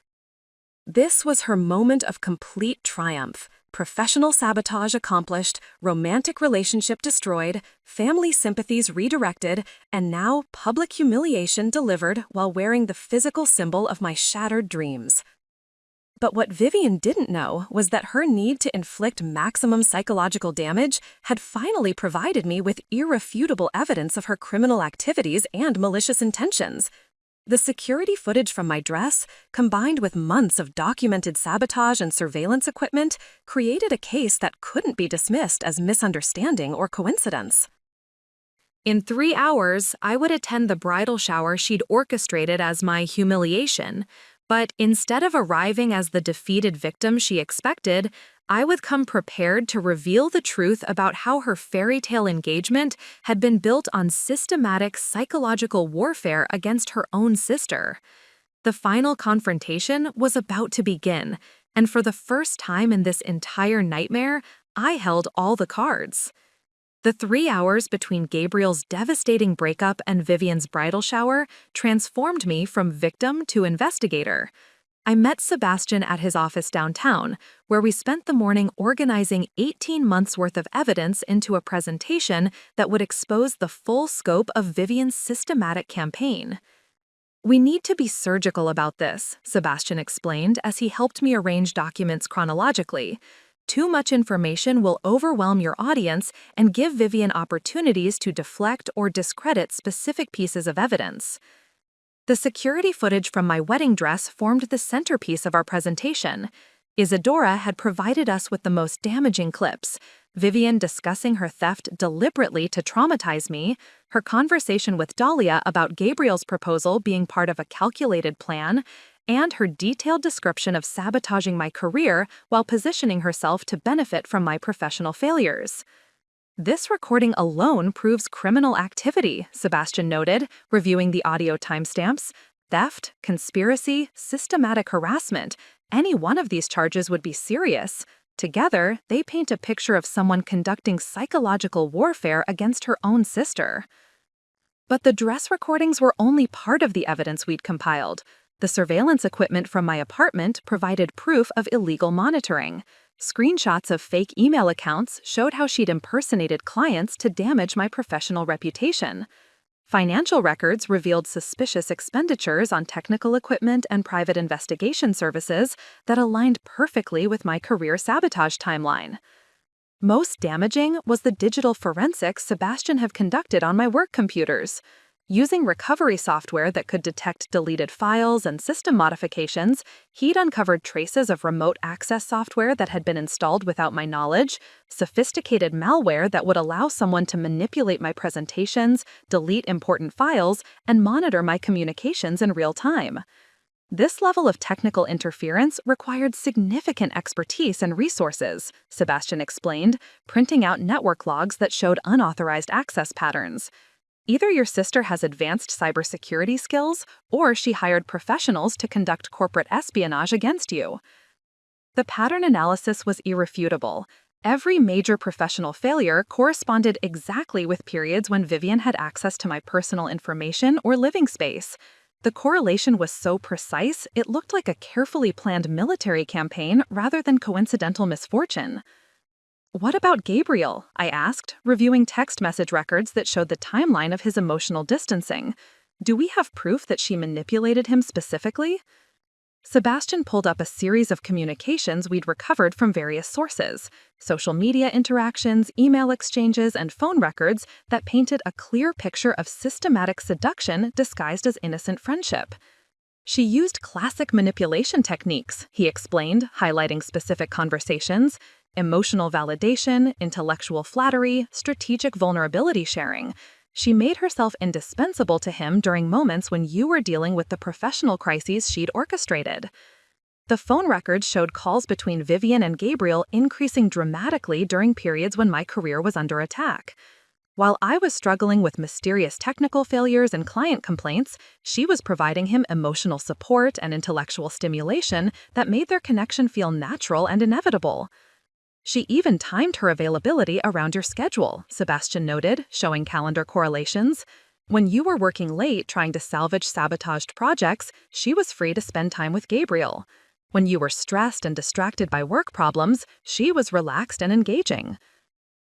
This was her moment of complete triumph. Professional sabotage accomplished, romantic relationship destroyed, family sympathies redirected, and now public humiliation delivered while wearing the physical symbol of my shattered dreams. But what Vivian didn't know was that her need to inflict maximum psychological damage had finally provided me with irrefutable evidence of her criminal activities and malicious intentions. The security footage from my dress, combined with months of documented sabotage and surveillance equipment, created a case that couldn't be dismissed as misunderstanding or coincidence. In 3 hours, I would attend the bridal shower she'd orchestrated as my humiliation. But instead of arriving as the defeated victim she expected, I would come prepared to reveal the truth about how her fairy tale engagement had been built on systematic psychological warfare against her own sister. The final confrontation was about to begin, and for the first time in this entire nightmare, I held all the cards. The 3 hours between Gabriel's devastating breakup and Vivian's bridal shower transformed me from victim to investigator. I met Sebastian at his office downtown, where we spent the morning organizing 18 months' worth of evidence into a presentation that would expose the full scope of Vivian's systematic campaign. "We need to be surgical about this," Sebastian explained as he helped me arrange documents chronologically. Too much information will overwhelm your audience and give Vivian opportunities to deflect or discredit specific pieces of evidence. The security footage from my wedding dress formed the centerpiece of our presentation. Isadora had provided us with the most damaging clips: Vivian discussing her theft deliberately to traumatize me, her conversation with Dahlia about Gabriel's proposal being part of a calculated plan, and her detailed description of sabotaging my career while positioning herself to benefit from my professional failures. This recording alone proves criminal activity, Sebastian noted, reviewing the audio timestamps. Theft, conspiracy, systematic harassment. Any one of these charges would be serious. Together, they paint a picture of someone conducting psychological warfare against her own sister. But the dress recordings were only part of the evidence we'd compiled. The surveillance equipment from my apartment provided proof of illegal monitoring. Screenshots of fake email accounts showed how she'd impersonated clients to damage my professional reputation. Financial records revealed suspicious expenditures on technical equipment and private investigation services that aligned perfectly with my career sabotage timeline. Most damaging was the digital forensics Sebastian had conducted on my work computers. Using recovery software that could detect deleted files and system modifications, he'd uncovered traces of remote access software that had been installed without my knowledge, sophisticated malware that would allow someone to manipulate my presentations, delete important files, and monitor my communications in real time. This level of technical interference required significant expertise and resources, Sebastian explained, printing out network logs that showed unauthorized access patterns. Either your sister has advanced cybersecurity skills, or she hired professionals to conduct corporate espionage against you. The pattern analysis was irrefutable. Every major professional failure corresponded exactly with periods when Vivian had access to my personal information or living space. The correlation was so precise, it looked like a carefully planned military campaign rather than coincidental misfortune. What about Gabriel? I asked, reviewing text message records that showed the timeline of his emotional distancing. Do we have proof that she manipulated him specifically? Sebastian pulled up a series of communications we'd recovered from various sources, social media interactions, email exchanges, and phone records that painted a clear picture of systematic seduction disguised as innocent friendship. She used classic manipulation techniques, he explained, highlighting specific conversations: emotional validation, intellectual flattery, strategic vulnerability sharing. She made herself indispensable to him during moments when you were dealing with the professional crises she'd orchestrated. The phone records showed calls between Vivian and Gabriel increasing dramatically during periods when my career was under attack. While I was struggling with mysterious technical failures and client complaints, she was providing him emotional support and intellectual stimulation that made their connection feel natural and inevitable. She even timed her availability around your schedule, Sebastian noted, showing calendar correlations. When you were working late trying to salvage sabotaged projects, she was free to spend time with Gabriel. When you were stressed and distracted by work problems, she was relaxed and engaging.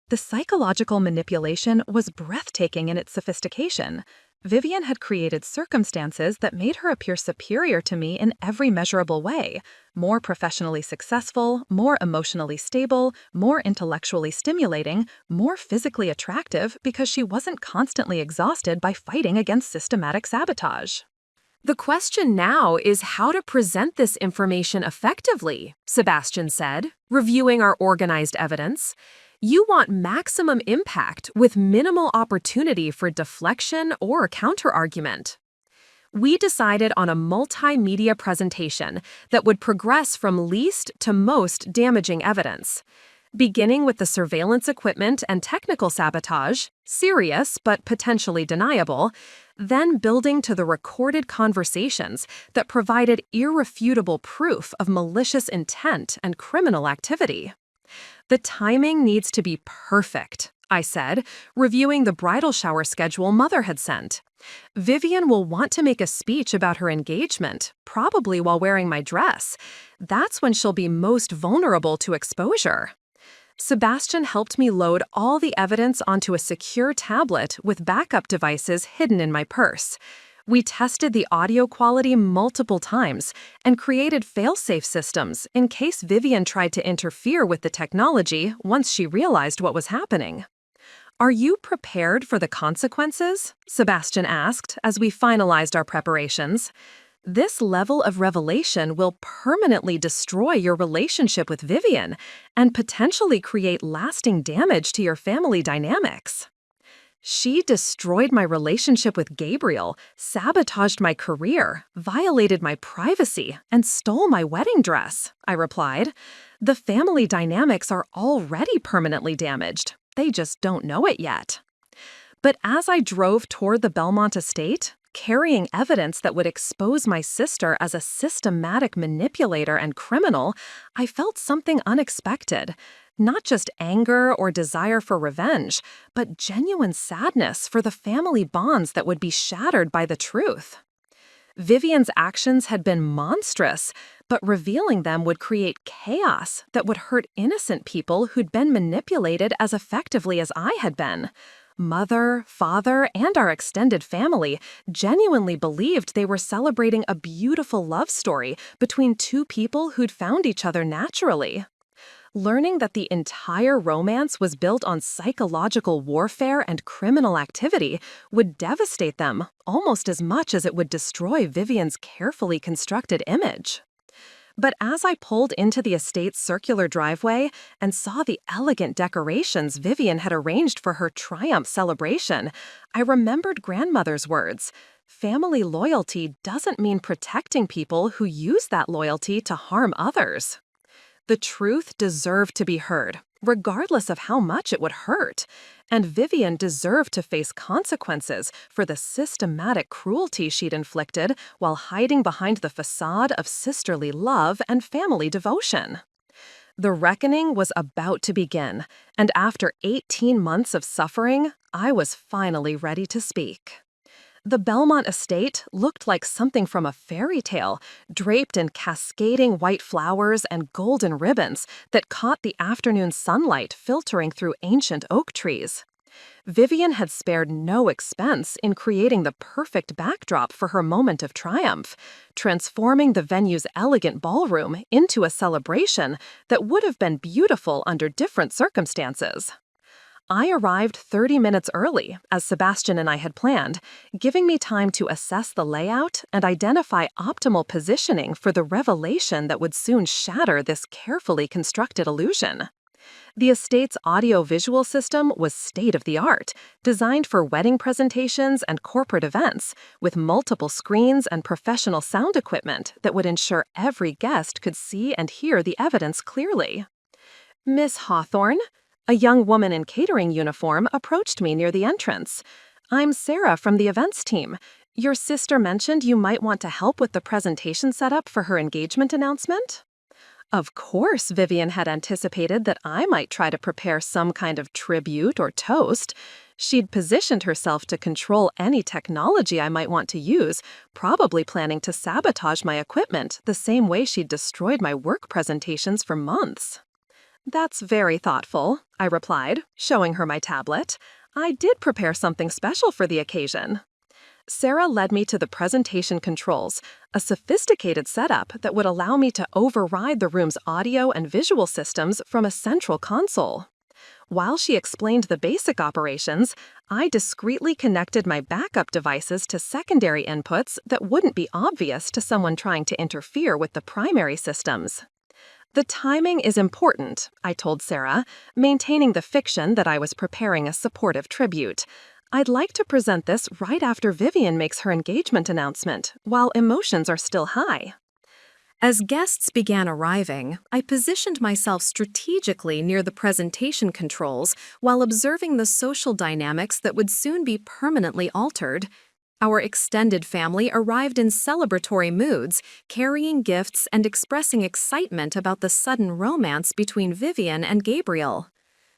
The psychological manipulation was breathtaking in its sophistication. Vivian had created circumstances that made her appear superior to me in every measurable way: more professionally successful, more emotionally stable, more intellectually stimulating, more physically attractive because she wasn't constantly exhausted by fighting against systematic sabotage. The question now is how to present this information effectively, Sebastian said, reviewing our organized evidence. You want maximum impact with minimal opportunity for deflection or counterargument. We decided on a multimedia presentation that would progress from least to most damaging evidence. Beginning with the surveillance equipment and technical sabotage, serious but potentially deniable, then building to the recorded conversations that provided irrefutable proof of malicious intent and criminal activity. The timing needs to be perfect, I said, reviewing the bridal shower schedule Mother had sent. Vivian will want to make a speech about her engagement, probably while wearing my dress. That's when she'll be most vulnerable to exposure. Sebastian helped me load all the evidence onto a secure tablet with backup devices hidden in my purse. We tested the audio quality multiple times and created fail-safe systems in case Vivian tried to interfere with the technology once she realized what was happening. "Are you prepared for the consequences?" Sebastian asked as we finalized our preparations. "This level of revelation will permanently destroy your relationship with Vivian and potentially create lasting damage to your family dynamics." "She destroyed my relationship with Gabriel, sabotaged my career, violated my privacy, and stole my wedding dress," I replied. "The family dynamics are already permanently damaged. They just don't know it yet." But as I drove toward the Belmont estate, carrying evidence that would expose my sister as a systematic manipulator and criminal, I felt something unexpected. Not just anger or desire for revenge, but genuine sadness for the family bonds that would be shattered by the truth. Vivian's actions had been monstrous, but revealing them would create chaos that would hurt innocent people who'd been manipulated as effectively as I had been. Mother, father, and our extended family genuinely believed they were celebrating a beautiful love story between two people who'd found each other naturally. Learning that the entire romance was built on psychological warfare and criminal activity would devastate them almost as much as it would destroy Vivian's carefully constructed image. But as I pulled into the estate's circular driveway and saw the elegant decorations Vivian had arranged for her triumph celebration, I remembered grandmother's words. Family loyalty doesn't mean protecting people who use that loyalty to harm others. The truth deserved to be heard, regardless of how much it would hurt, and Vivian deserved to face consequences for the systematic cruelty she'd inflicted while hiding behind the facade of sisterly love and family devotion. The reckoning was about to begin, and after 18 months of suffering, I was finally ready to speak. The Belmont estate looked like something from a fairy tale, draped in cascading white flowers and golden ribbons that caught the afternoon sunlight filtering through ancient oak trees. Vivian had spared no expense in creating the perfect backdrop for her moment of triumph, transforming the venue's elegant ballroom into a celebration that would have been beautiful under different circumstances. I arrived 30 minutes early, as Sebastian and I had planned, giving me time to assess the layout and identify optimal positioning for the revelation that would soon shatter this carefully constructed illusion. The estate's audio-visual system was state-of-the-art, designed for wedding presentations and corporate events, with multiple screens and professional sound equipment that would ensure every guest could see and hear the evidence clearly. "Miss Hawthorne?" A young woman in catering uniform approached me near the entrance. "I'm Sarah from the events team. Your sister mentioned you might want to help with the presentation setup for her engagement announcement." Of course, Vivian had anticipated that I might try to prepare some kind of tribute or toast. She'd positioned herself to control any technology I might want to use, probably planning to sabotage my equipment the same way she'd destroyed my work presentations for months. "That's very thoughtful," I replied, showing her my tablet. "I did prepare something special for the occasion." Sarah led me to the presentation controls, a sophisticated setup that would allow me to override the room's audio and visual systems from a central console. While she explained the basic operations, I discreetly connected my backup devices to secondary inputs that wouldn't be obvious to someone trying to interfere with the primary systems. "The timing is important," I told Sarah, maintaining the fiction that I was preparing a supportive tribute. "I'd like to present this right after Vivian makes her engagement announcement, while emotions are still high." As guests began arriving, I positioned myself strategically near the presentation controls while observing the social dynamics that would soon be permanently altered. Our extended family arrived in celebratory moods, carrying gifts and expressing excitement about the sudden romance between Vivian and Gabriel.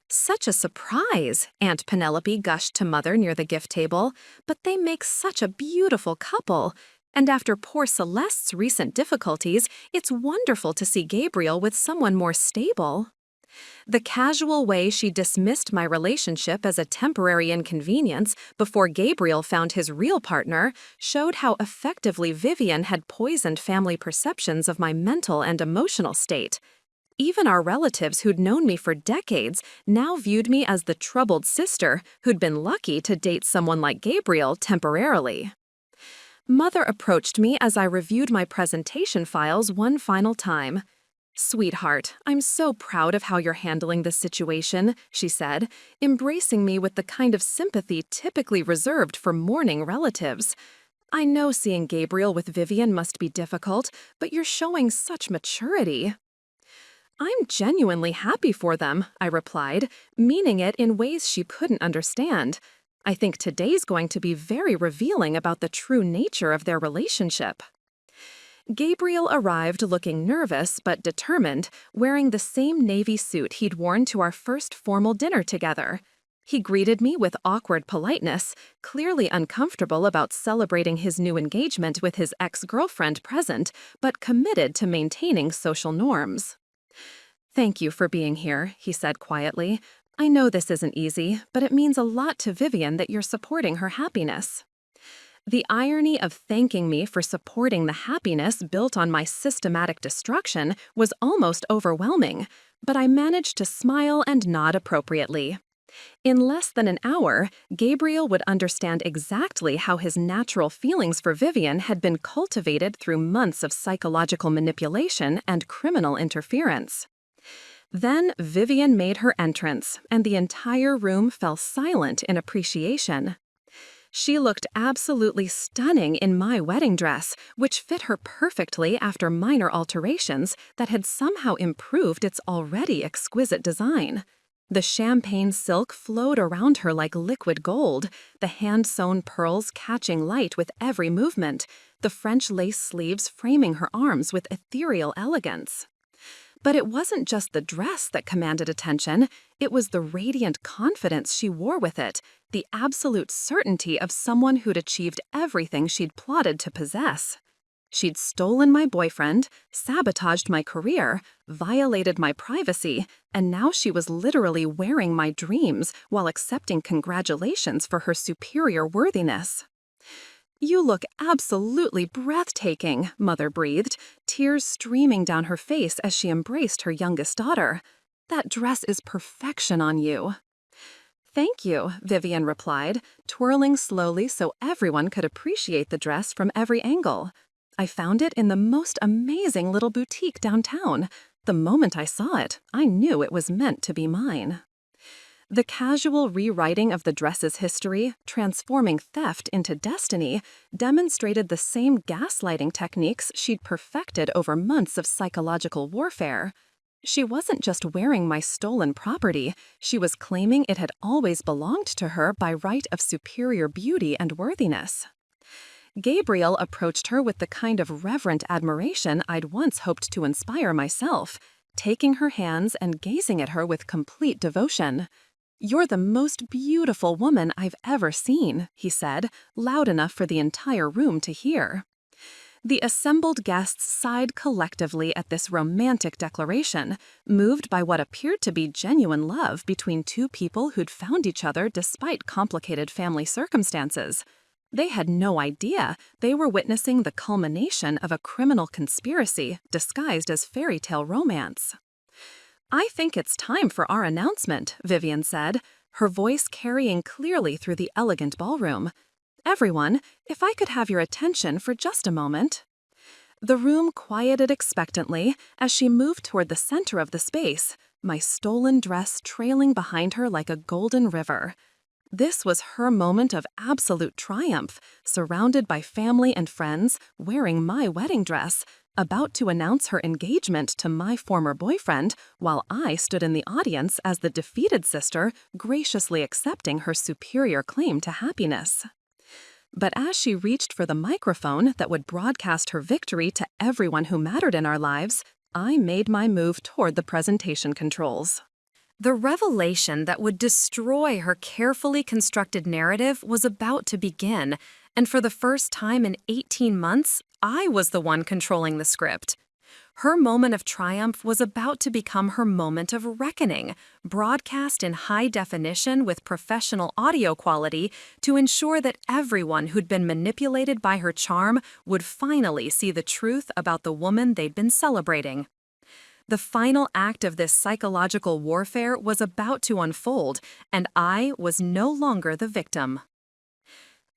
"Such a surprise," Aunt Penelope gushed to Mother near the gift table, "but they make such a beautiful couple. And after poor Celeste's recent difficulties, it's wonderful to see Gabriel with someone more stable." The casual way she dismissed my relationship as a temporary inconvenience before Gabriel found his real partner showed how effectively Vivian had poisoned family perceptions of my mental and emotional state. Even our relatives who'd known me for decades now viewed me as the troubled sister who'd been lucky to date someone like Gabriel temporarily. Mother approached me as I reviewed my presentation files one final time. "Sweetheart, I'm so proud of how you're handling this situation," she said, embracing me with the kind of sympathy typically reserved for mourning relatives. "I know seeing Gabriel with Vivian must be difficult, but you're showing such maturity." "I'm genuinely happy for them," I replied, meaning it in ways she couldn't understand. "I think today's going to be very revealing about the true nature of their relationship." Gabriel arrived looking nervous but determined, wearing the same navy suit he'd worn to our first formal dinner together. He greeted me with awkward politeness, clearly uncomfortable about celebrating his new engagement with his ex-girlfriend present, but committed to maintaining social norms. "Thank you for being here," he said quietly. "I know this isn't easy, but it means a lot to Vivian that you're supporting her happiness." The irony of thanking me for supporting the happiness built on my systematic destruction was almost overwhelming, but I managed to smile and nod appropriately. In less than an hour, Gabriel would understand exactly how his natural feelings for Vivian had been cultivated through months of psychological manipulation and criminal interference. Then Vivian made her entrance, and the entire room fell silent in appreciation. She looked absolutely stunning in my wedding dress, which fit her perfectly after minor alterations that had somehow improved its already exquisite design. The champagne silk flowed around her like liquid gold, the hand-sewn pearls catching light with every movement, the French lace sleeves framing her arms with ethereal elegance. But it wasn't just the dress that commanded attention, it was the radiant confidence she wore with it, the absolute certainty of someone who'd achieved everything she'd plotted to possess. She'd stolen my boyfriend, sabotaged my career, violated my privacy, and now she was literally wearing my dreams while accepting congratulations for her superior worthiness. "You look absolutely breathtaking," Mother breathed, tears streaming down her face as she embraced her youngest daughter. "That dress is perfection on you." "Thank you," Vivian replied, twirling slowly so everyone could appreciate the dress from every angle. "I found it in the most amazing little boutique downtown. The moment I saw it, I knew it was meant to be mine." The casual rewriting of the dress's history, transforming theft into destiny, demonstrated the same gaslighting techniques she'd perfected over months of psychological warfare. She wasn't just wearing my stolen property, she was claiming it had always belonged to her by right of superior beauty and worthiness. Gabriel approached her with the kind of reverent admiration I'd once hoped to inspire myself, taking her hands and gazing at her with complete devotion. "You're the most beautiful woman I've ever seen," he said, loud enough for the entire room to hear. The assembled guests sighed collectively at this romantic declaration, moved by what appeared to be genuine love between two people who'd found each other despite complicated family circumstances. They had no idea they were witnessing the culmination of a criminal conspiracy disguised as fairy tale romance. "I think it's time for our announcement," Vivian said, her voice carrying clearly through the elegant ballroom. "Everyone, if I could have your attention for just a moment." The room quieted expectantly as she moved toward the center of the space, my stolen dress trailing behind her like a golden river. This was her moment of absolute triumph, surrounded by family and friends, wearing my wedding dress, about to announce her engagement to my former boyfriend, while I stood in the audience as the defeated sister, graciously accepting her superior claim to happiness. But as she reached for the microphone that would broadcast her victory to everyone who mattered in our lives, I made my move toward the presentation controls. The revelation that would destroy her carefully constructed narrative was about to begin, and for the first time in 18 months, I was the one controlling the script. Her moment of triumph was about to become her moment of reckoning, broadcast in high definition with professional audio quality to ensure that everyone who'd been manipulated by her charm would finally see the truth about the woman they'd been celebrating. The final act of this psychological warfare was about to unfold, and I was no longer the victim.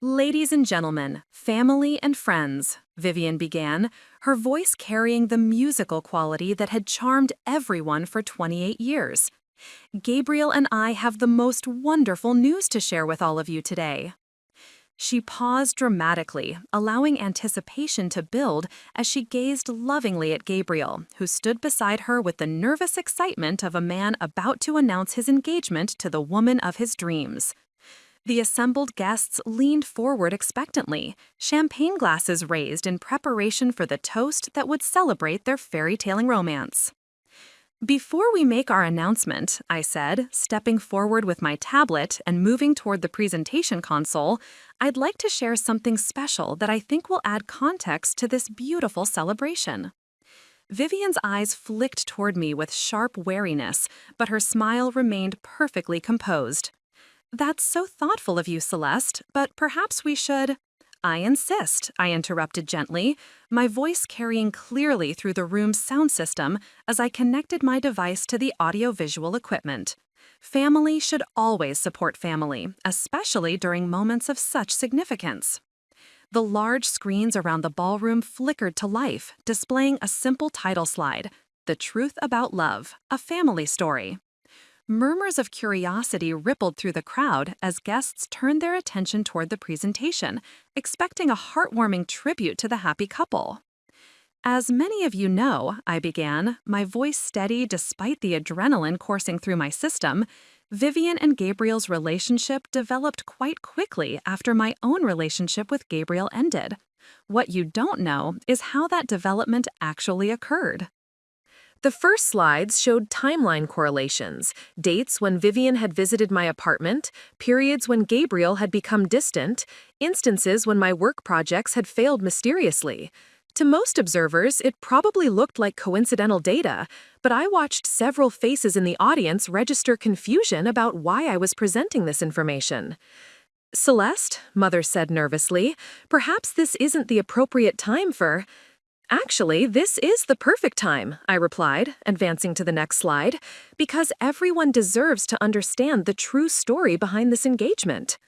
"Ladies and gentlemen, family and friends," Vivian began, her voice carrying the musical quality that had charmed everyone for 28 years. "Gabriel and I have the most wonderful news to share with all of you today." She paused dramatically, allowing anticipation to build as she gazed lovingly at Gabriel, who stood beside her with the nervous excitement of a man about to announce his engagement to the woman of his dreams. The assembled guests leaned forward expectantly, champagne glasses raised in preparation for the toast that would celebrate their fairy-tailing romance. "Before we make our announcement," I said, stepping forward with my tablet and moving toward the presentation console, "I'd like to share something special that I think will add context to this beautiful celebration." Vivian's eyes flicked toward me with sharp wariness, but her smile remained perfectly composed. "That's so thoughtful of you, Celeste, but perhaps we should—" "I insist," I interrupted gently, my voice carrying clearly through the room's sound system as I connected my device to the audio-visual equipment. Family should always support family, especially during moments of such significance. The large screens around the ballroom flickered to life, displaying a simple title slide, "The Truth About Love, a Family Story." Murmurs of curiosity rippled through the crowd as guests turned their attention toward the presentation, expecting a heartwarming tribute to the happy couple. "As many of you know," I began, my voice steady despite the adrenaline coursing through my system, "Vivian and Gabriel's relationship developed quite quickly after my own relationship with Gabriel ended. What you don't know is how that development actually occurred." The first slides showed timeline correlations, dates when Vivian had visited my apartment, periods when Gabriel had become distant, instances when my work projects had failed mysteriously. To most observers, it probably looked like coincidental data, but I watched several faces in the audience register confusion about why I was presenting this information. "Celeste," Mother said nervously, "perhaps this isn't the appropriate time for—" "Actually, this is the perfect time," I replied, advancing to the next slide, "because everyone deserves to understand the true story behind this engagement."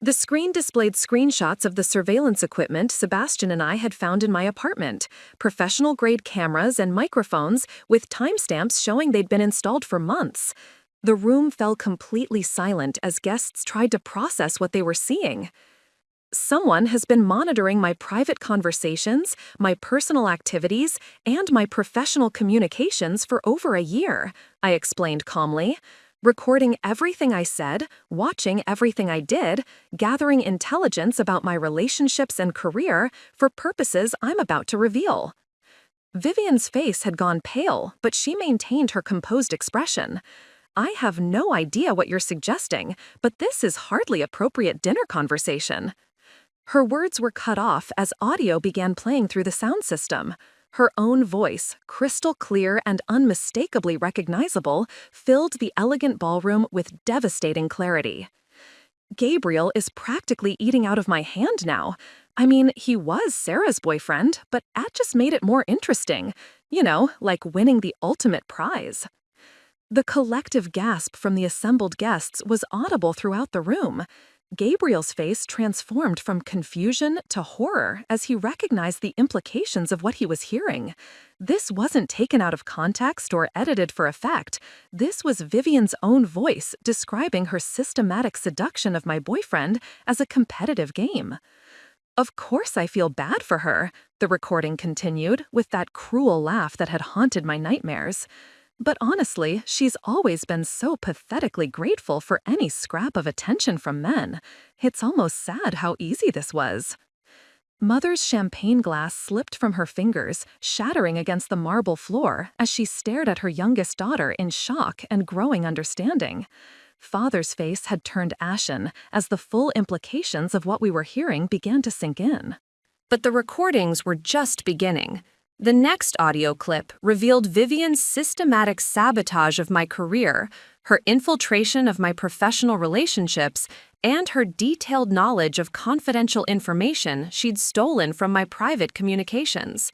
The screen displayed screenshots of the surveillance equipment Sebastian and I had found in my apartment, professional-grade cameras and microphones with timestamps showing they'd been installed for months. The room fell completely silent as guests tried to process what they were seeing. "Someone has been monitoring my private conversations, my personal activities, and my professional communications for over a year," I explained calmly, "recording everything I said, watching everything I did, gathering intelligence about my relationships and career for purposes I'm about to reveal." Vivian's face had gone pale, but she maintained her composed expression. "I have no idea what you're suggesting, but this is hardly appropriate dinner conversation." Her words were cut off as audio began playing through the sound system. Her own voice, crystal clear and unmistakably recognizable, filled the elegant ballroom with devastating clarity. "Gabriel is practically eating out of my hand now. I mean, he was Sarah's boyfriend, but that just made it more interesting. You know, like winning the ultimate prize." The collective gasp from the assembled guests was audible throughout the room. Gabriel's face transformed from confusion to horror as he recognized the implications of what he was hearing. This wasn't taken out of context or edited for effect. This was Vivian's own voice describing her systematic seduction of my boyfriend as a competitive game. "Of course I feel bad for her," the recording continued, with that cruel laugh that had haunted my nightmares. "But honestly, she's always been so pathetically grateful for any scrap of attention from men. It's almost sad how easy this was." Mother's champagne glass slipped from her fingers, shattering against the marble floor as she stared at her youngest daughter in shock and growing understanding. Father's face had turned ashen as the full implications of what we were hearing began to sink in. But the recordings were just beginning. The next audio clip revealed Vivian's systematic sabotage of my career, her infiltration of my professional relationships, and her detailed knowledge of confidential information she'd stolen from my private communications.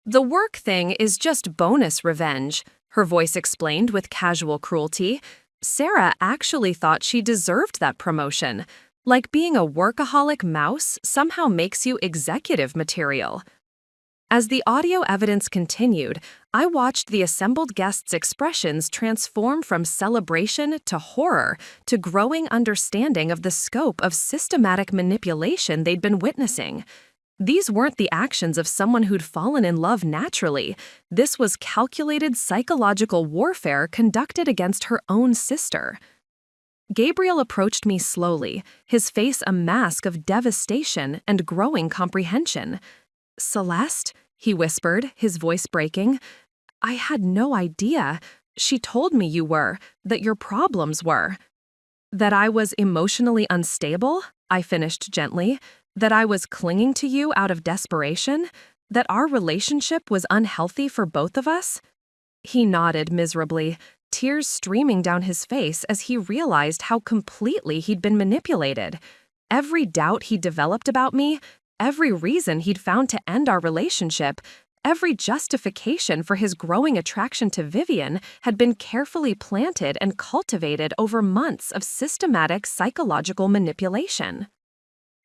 "The work thing is just bonus revenge," her voice explained with casual cruelty. "Sarah actually thought she deserved that promotion. Like being a workaholic mouse somehow makes you executive material." As the audio evidence continued, I watched the assembled guests' expressions transform from celebration to horror to growing understanding of the scope of systematic manipulation they'd been witnessing. These weren't the actions of someone who'd fallen in love naturally. This was calculated psychological warfare conducted against her own sister. Gabriel approached me slowly, his face a mask of devastation and growing comprehension. "Celeste," he whispered, his voice breaking, "I had no idea. She told me you were, that your problems were." "That I was emotionally unstable," I finished gently. "That I was clinging to you out of desperation. That our relationship was unhealthy for both of us." He nodded miserably, tears streaming down his face as he realized how completely he'd been manipulated. Every doubt he developed about me, every reason he'd found to end our relationship, every justification for his growing attraction to Vivian had been carefully planted and cultivated over months of systematic psychological manipulation.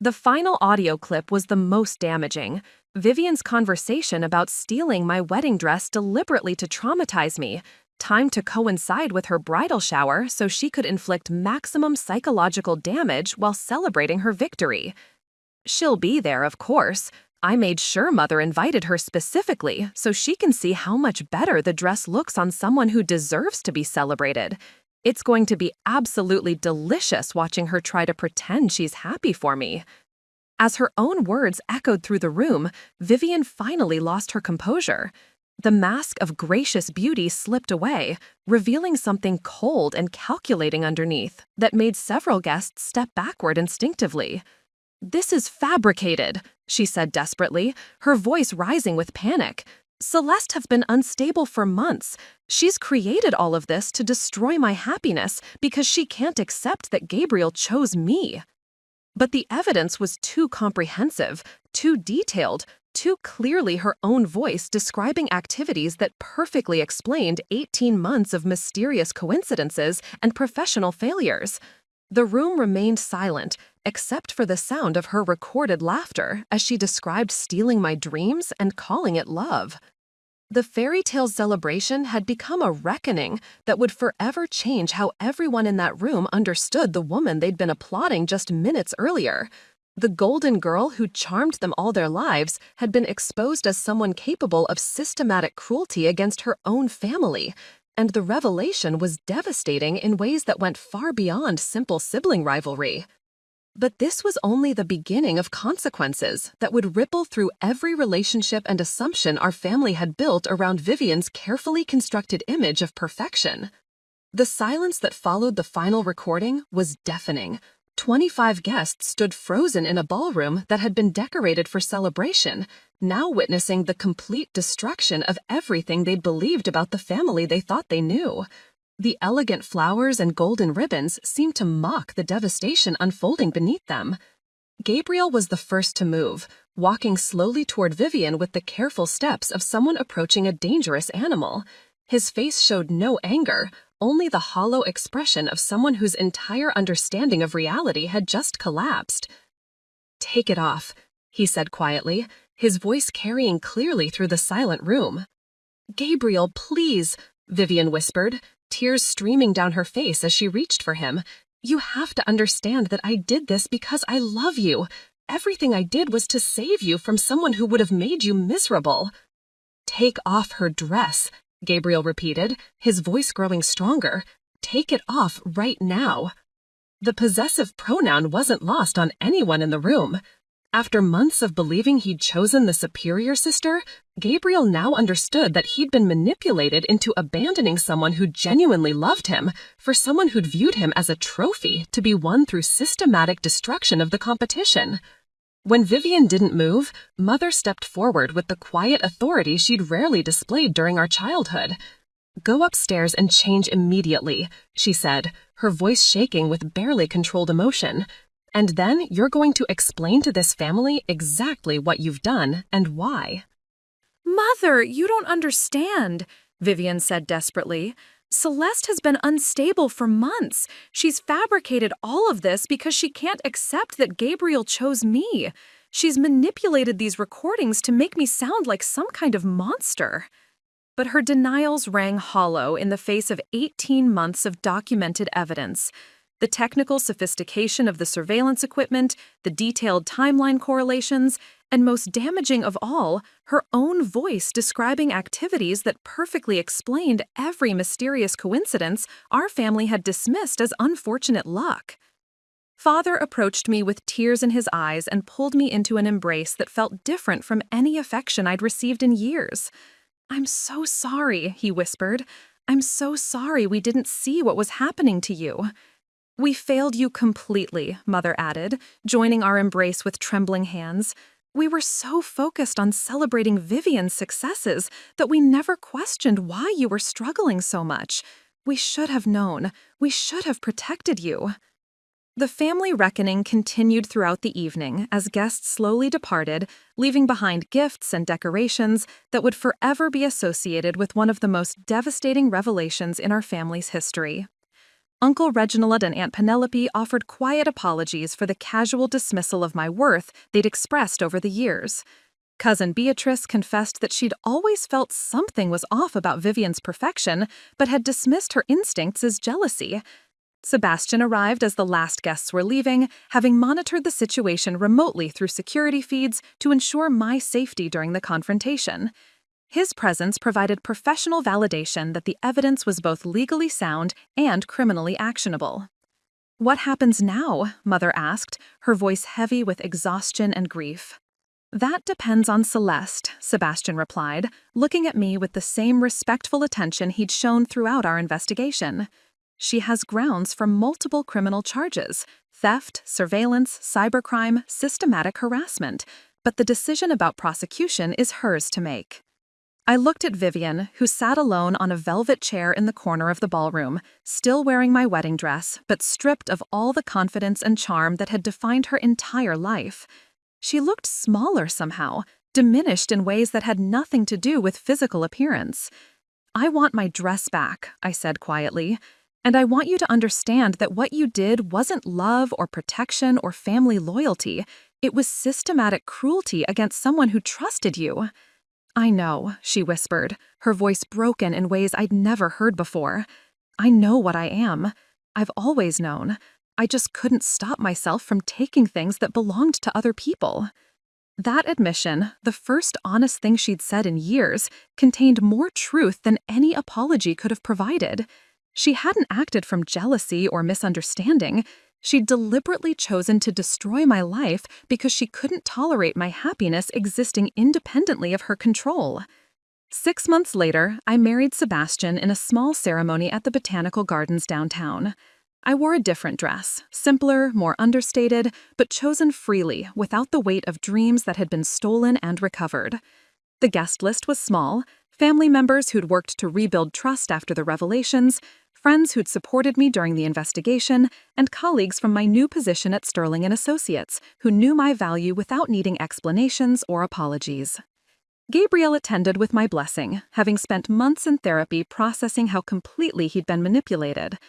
The final audio clip was the most damaging. Vivian's conversation about stealing my wedding dress deliberately to traumatize me, timed to coincide with her bridal shower so she could inflict maximum psychological damage while celebrating her victory. "She'll be there, of course. I made sure Mother invited her specifically so she can see how much better the dress looks on someone who deserves to be celebrated. It's going to be absolutely delicious watching her try to pretend she's happy for me." As her own words echoed through the room, Vivian finally lost her composure. The mask of gracious beauty slipped away, revealing something cold and calculating underneath that made several guests step backward instinctively. "This is fabricated," she said desperately, her voice rising with panic. "Celeste has been unstable for months. She's created all of this to destroy my happiness because she can't accept that Gabriel chose me." But the evidence was too comprehensive, too detailed, too clearly her own voice describing activities that perfectly explained 18 months of mysterious coincidences and professional failures. The room remained silent, except for the sound of her recorded laughter as she described stealing my dreams and calling it love. The fairy tale celebration had become a reckoning that would forever change how everyone in that room understood the woman they'd been applauding just minutes earlier. The golden girl who charmed them all their lives had been exposed as someone capable of systematic cruelty against her own family, and the revelation was devastating in ways that went far beyond simple sibling rivalry. But this was only the beginning of consequences that would ripple through every relationship and assumption our family had built around Vivian's carefully constructed image of perfection. The silence that followed the final recording was deafening. 25 guests stood frozen in a ballroom that had been decorated for celebration, now witnessing the complete destruction of everything they'd believed about the family they thought they knew. The elegant flowers and golden ribbons seemed to mock the devastation unfolding beneath them. Gabriel was the first to move, walking slowly toward Vivian with the careful steps of someone approaching a dangerous animal. His face showed no anger, only the hollow expression of someone whose entire understanding of reality had just collapsed. "Take it off," he said quietly, his voice carrying clearly through the silent room. "Gabriel, please," Vivian whispered, tears streaming down her face as she reached for him. "You have to understand that I did this because I love you. Everything I did was to save you from someone who would have made you miserable." "Take off her dress," Gabriel repeated, his voice growing stronger. "Take it off right now." The possessive pronoun wasn't lost on anyone in the room. After months of believing he'd chosen the superior sister, Gabriel now understood that he'd been manipulated into abandoning someone who genuinely loved him for someone who'd viewed him as a trophy to be won through systematic destruction of the competition. When Vivian didn't move, Mother stepped forward with the quiet authority she'd rarely displayed during our childhood. "Go upstairs and change immediately," she said, her voice shaking with barely controlled emotion. "And then you're going to explain to this family exactly what you've done and why." Mother, you don't understand, Vivian said desperately. Celeste has been unstable for months. She's fabricated all of this because she can't accept that Gabriel chose me. She's manipulated these recordings to make me sound like some kind of monster. But her denials rang hollow in the face of 18 months of documented evidence. The technical sophistication of the surveillance equipment, the detailed timeline correlations, and most damaging of all, her own voice describing activities that perfectly explained every mysterious coincidence our family had dismissed as unfortunate luck. Father approached me with tears in his eyes and pulled me into an embrace that felt different from any affection I'd received in years. "I'm so sorry," he whispered. "I'm so sorry we didn't see what was happening to you." "We failed you completely," Mother added, joining our embrace with trembling hands. "We were so focused on celebrating Vivian's successes that we never questioned why you were struggling so much. We should have known. We should have protected you." The family reckoning continued throughout the evening as guests slowly departed, leaving behind gifts and decorations that would forever be associated with one of the most devastating revelations in our family's history. Uncle Reginald and Aunt Penelope offered quiet apologies for the casual dismissal of my worth they'd expressed over the years. Cousin Beatrice confessed that she'd always felt something was off about Vivian's perfection, but had dismissed her instincts as jealousy. Sebastian arrived as the last guests were leaving, having monitored the situation remotely through security feeds to ensure my safety during the confrontation. His presence provided professional validation that the evidence was both legally sound and criminally actionable. "What happens now?" Mother asked, her voice heavy with exhaustion and grief. "That depends on Celeste," Sebastian replied, looking at me with the same respectful attention he'd shown throughout our investigation. "She has grounds for multiple criminal charges: theft, surveillance, cybercrime, systematic harassment, but the decision about prosecution is hers to make." I looked at Vivian, who sat alone on a velvet chair in the corner of the ballroom, still wearing my wedding dress, but stripped of all the confidence and charm that had defined her entire life. She looked smaller somehow, diminished in ways that had nothing to do with physical appearance. "I want my dress back," I said quietly, "and I want you to understand that what you did wasn't love or protection or family loyalty. It was systematic cruelty against someone who trusted you." "I know," she whispered, her voice broken in ways I'd never heard before. "I know what I am. I've always known. I just couldn't stop myself from taking things that belonged to other people." That admission, the first honest thing she'd said in years, contained more truth than any apology could have provided. She hadn't acted from jealousy or misunderstanding. She'd deliberately chosen to destroy my life because she couldn't tolerate my happiness existing independently of her control. 6 months later, I married Sebastian in a small ceremony at the Botanical Gardens downtown. I wore a different dress, simpler, more understated, but chosen freely, without the weight of dreams that had been stolen and recovered. The guest list was small: family members who'd worked to rebuild trust after the revelations, friends who'd supported me during the investigation, and colleagues from my new position at Sterling & Associates who knew my value without needing explanations or apologies. Gabriel attended with my blessing, having spent months in therapy processing how completely he'd been manipulated.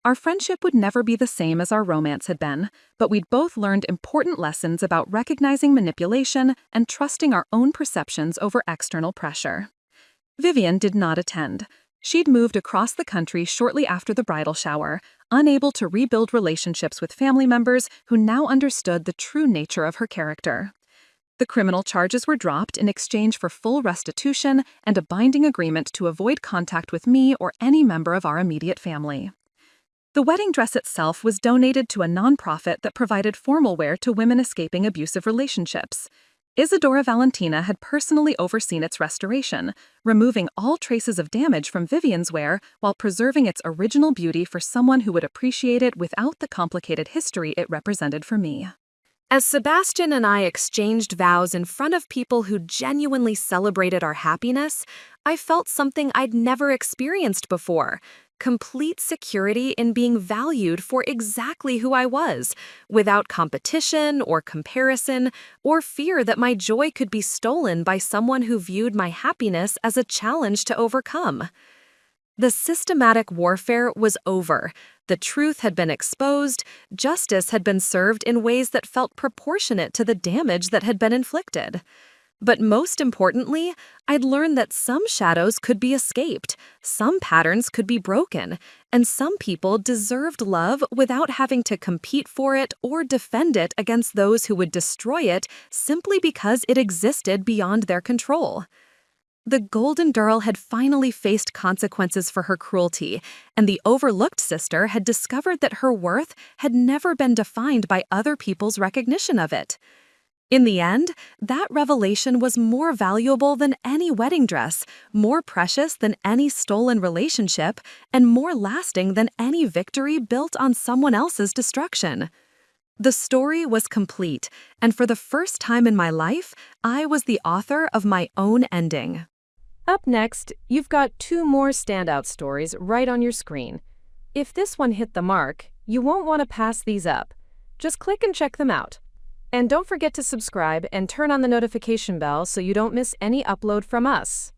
Our friendship would never be the same as our romance had been, but we'd both learned important lessons about recognizing manipulation and trusting our own perceptions over external pressure. Vivian did not attend. She'd moved across the country shortly after the bridal shower, unable to rebuild relationships with family members who now understood the true nature of her character. The criminal charges were dropped in exchange for full restitution and a binding agreement to avoid contact with me or any member of our immediate family. The wedding dress itself was donated to a nonprofit that provided formal wear to women escaping abusive relationships. Isadora Valentina had personally overseen its restoration, removing all traces of damage from Vivian's wear while preserving its original beauty for someone who would appreciate it without the complicated history it represented for me. As Sebastian and I exchanged vows in front of people who genuinely celebrated our happiness, I felt something I'd never experienced before: complete security in being valued for exactly who I was, without competition or comparison, or fear that my joy could be stolen by someone who viewed my happiness as a challenge to overcome. The systematic warfare was over. The truth had been exposed, justice had been served in ways that felt proportionate to the damage that had been inflicted. But most importantly, I'd learned that some shadows could be escaped, some patterns could be broken, and some people deserved love without having to compete for it or defend it against those who would destroy it simply because it existed beyond their control. The Golden Girl had finally faced consequences for her cruelty, and the overlooked sister had discovered that her worth had never been defined by other people's recognition of it. In the end, that revelation was more valuable than any wedding dress, more precious than any stolen relationship, and more lasting than any victory built on someone else's destruction. The story was complete, and for the first time in my life, I was the author of my own ending. Up next, you've got 2 more standout stories right on your screen. If this one hit the mark, you won't want to pass these up. Just click and check them out. And don't forget to subscribe and turn on the notification bell so you don't miss any upload from us.